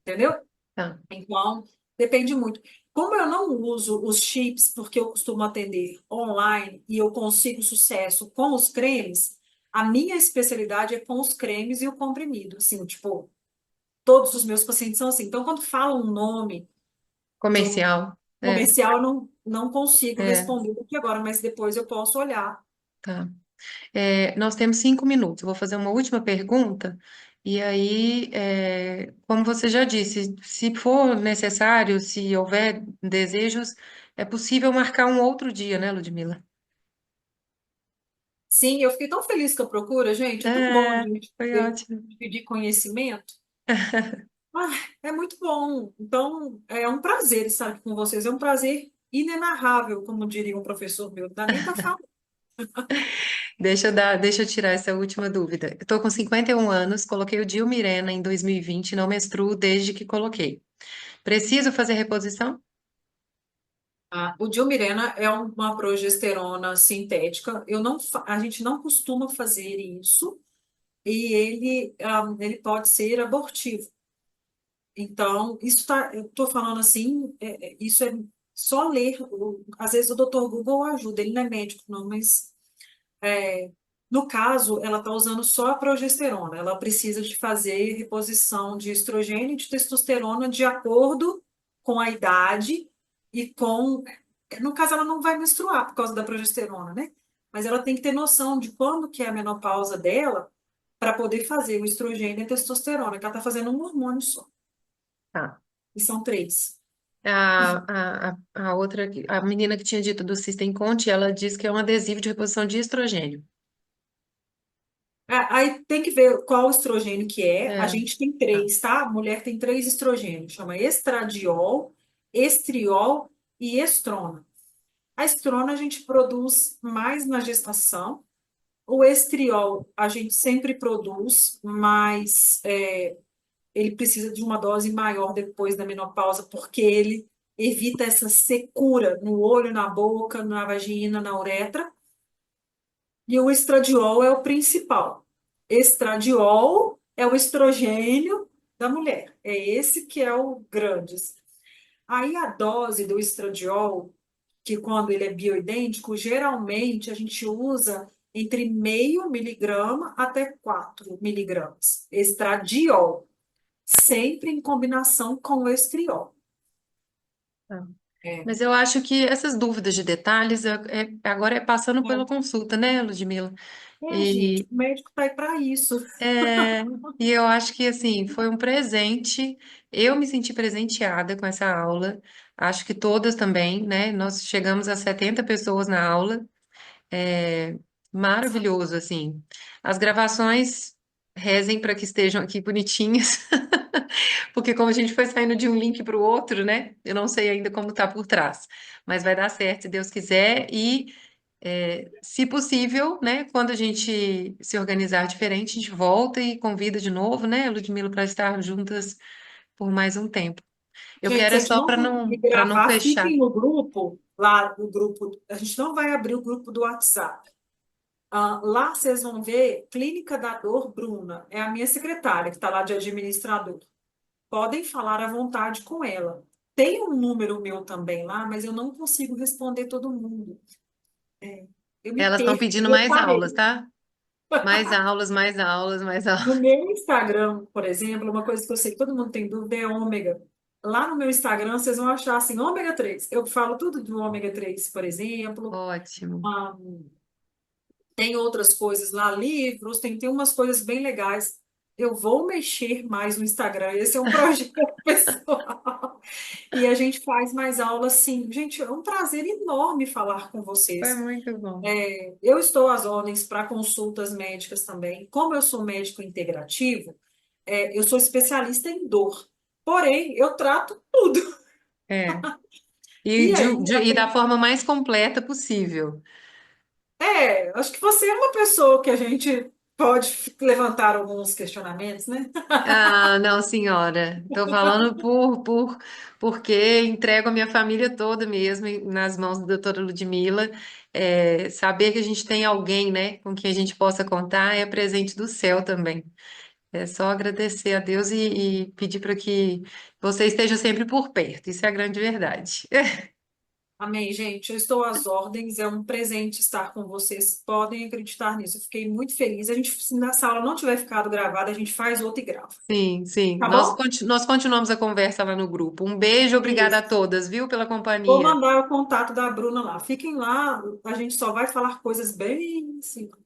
Speaker 1: entendeu?
Speaker 2: Tá.
Speaker 1: Então, depende muito. Como eu não uso os chips, porque eu costumo atender online e eu consigo sucesso com os cremes, a minha especialidade é com os cremes e o comprimido. Assim, tipo, todos os meus pacientes são assim. Então, quando falam um nome de um
Speaker 2: Comercial.
Speaker 1: comercial, eu não consigo
Speaker 2: É,
Speaker 1: responder aqui agora, mas depois eu posso olhar.
Speaker 2: tá. Nós temos 5 minutos. Eu vou fazer uma última pergunta. E aí, como você já disse, se for necessário, se houver desejos, é possível marcar um outro dia, né, Ludmila?
Speaker 1: Sim, eu fiquei tão feliz com a procura, gente. É tão bom a
Speaker 2: É,
Speaker 1: gente
Speaker 2: foi
Speaker 1: poder
Speaker 2: ótimo.
Speaker 1: dividir conhecimento. Ah, é muito bom. Então, é um prazer estar aqui com vocês. É um prazer inenarrável, como diria um professor meu. Não dá nem para falar.
Speaker 2: Deixa eu tirar essa última dúvida. Eu tô com 51 anos, coloquei o Dilmirena em 2020, não menstruo desde que coloquei. Preciso fazer reposição?
Speaker 1: Ah, o Dilmirena é uma progesterona sintética. A gente não costuma fazer isso e ele pode ser abortivo. Então, eu estou falando assim, isso é só ler. Às vezes o doutor Google ajuda, ele não é médico, não, mas no caso, ela está usando só a progesterona. Ela precisa de fazer reposição de estrogênio e de testosterona de acordo com a idade e com. No caso, ela não vai menstruar por causa da progesterona, né? Mas ela tem que ter noção de quando que é a menopausa dela para poder fazer o estrogênio e a testosterona, que ela está fazendo um hormônio só.
Speaker 2: Tá.
Speaker 1: E são três.
Speaker 2: A outra, a menina que tinha dito do System Conte, ela diz que é um adesivo de reposição de estrogênio.
Speaker 1: Aí tem que ver qual estrogênio que é. A
Speaker 2: É,
Speaker 1: gente tem
Speaker 2: tá.
Speaker 1: três, tá? A mulher tem três estrogênios, chama estradiol, estriol e estrona. A estrona a gente produz mais na gestação. O estriol a gente sempre produz, mas ele precisa de uma dose maior depois da menopausa, porque ele evita essa secura no olho, na boca, na vagina, na uretra. E o estradiol é o principal. Estradiol é o estrogênio da mulher. É esse que é o grande. Aí a dose do estradiol, que quando ele é bioidêntico, geralmente a gente usa entre 0,5 miligrama até 4 miligramas. Estradiol, sempre em combinação com o estriol.
Speaker 2: Tá.
Speaker 1: É,
Speaker 2: Mas eu acho que essas dúvidas de detalhes agora é passando pela
Speaker 1: é,
Speaker 2: consulta, né, Ludmila?
Speaker 1: gente,
Speaker 2: E,
Speaker 1: o médico tá aí para isso.
Speaker 2: é, e eu acho que assim foi um presente. Eu me senti presenteada com essa aula. Acho que todas também, né? Nós chegamos a 70 pessoas na aula. É maravilhoso, assim. As gravações, rezem para que estejam aqui bonitinhas, porque como a gente foi saindo de um link para o outro, né? Eu não sei ainda como tá por trás, mas vai dar certo, se Deus quiser. E, se possível, né? Quando a gente se organizar diferente, a gente volta e convida de novo, né, Ludmila, para estar juntas por mais um tempo. Eu
Speaker 1: Gente,
Speaker 2: quero
Speaker 1: se
Speaker 2: é
Speaker 1: a gente
Speaker 2: só
Speaker 1: não conseguir
Speaker 2: para não
Speaker 1: gravar,
Speaker 2: fechar.
Speaker 1: fiquem no grupo, lá no grupo. A gente não vai abrir o grupo do WhatsApp. Lá vocês vão ver Clínica da Dor Bruna. É a minha secretária que está lá de administrador. Podem falar à vontade com ela. Tem um número meu também lá, mas eu não consigo responder todo mundo. Eu me
Speaker 2: Elas estão
Speaker 1: perco.
Speaker 2: pedindo
Speaker 1: Eu
Speaker 2: mais aulas,
Speaker 1: parei.
Speaker 2: tá? Mais aulas, mais aulas, mais
Speaker 1: No
Speaker 2: aulas.
Speaker 1: meu Instagram, por exemplo, uma coisa que eu sei que todo mundo tem dúvida é ômega. Lá no meu Instagram, vocês vão achar assim, ômega 3. Eu falo tudo do ômega 3, por exemplo.
Speaker 2: Ótimo.
Speaker 1: Tem outras coisas lá, livros, tem umas coisas bem legais. eu vou mexer mais no Instagram. Esse é um projeto pessoal. E a gente faz mais aulas, sim. Gente, é um prazer enorme falar com
Speaker 2: Foi
Speaker 1: vocês.
Speaker 2: muito bom.
Speaker 1: Eu estou às ordens para consultas médicas também. Como eu sou médico integrativo, eu sou especialista em dor. Porém, eu trato tudo.
Speaker 2: É. E,
Speaker 1: E aí,
Speaker 2: e da forma mais completa possível.
Speaker 1: acho que você é uma pessoa que a gente pode levantar alguns questionamentos, né?
Speaker 2: Ah, não, senhora. Estou falando porque entrego a minha família toda mesmo nas mãos da doutora Ludmila. É, saber que a gente tem alguém, né, com quem a gente possa contar é presente do céu também. É só agradecer a Deus e pedir para que você esteja sempre por perto. Isso é a grande verdade.
Speaker 1: Amém, gente. Eu estou às ordens. É um presente estar com vocês. Podem acreditar nisso. Eu fiquei muito feliz. A gente, se nessa aula não tiver ficado gravada, a gente faz outra e grava.
Speaker 2: Sim, sim.
Speaker 1: Tá bom?
Speaker 2: Nós continuamos a conversa lá no grupo. Um beijo, obrigada a
Speaker 1: Isso.
Speaker 2: todas, viu, pela
Speaker 1: Vou
Speaker 2: companhia.
Speaker 1: mandar o contato da Bruna lá. Fiquem lá. A gente só vai falar coisas bem simples.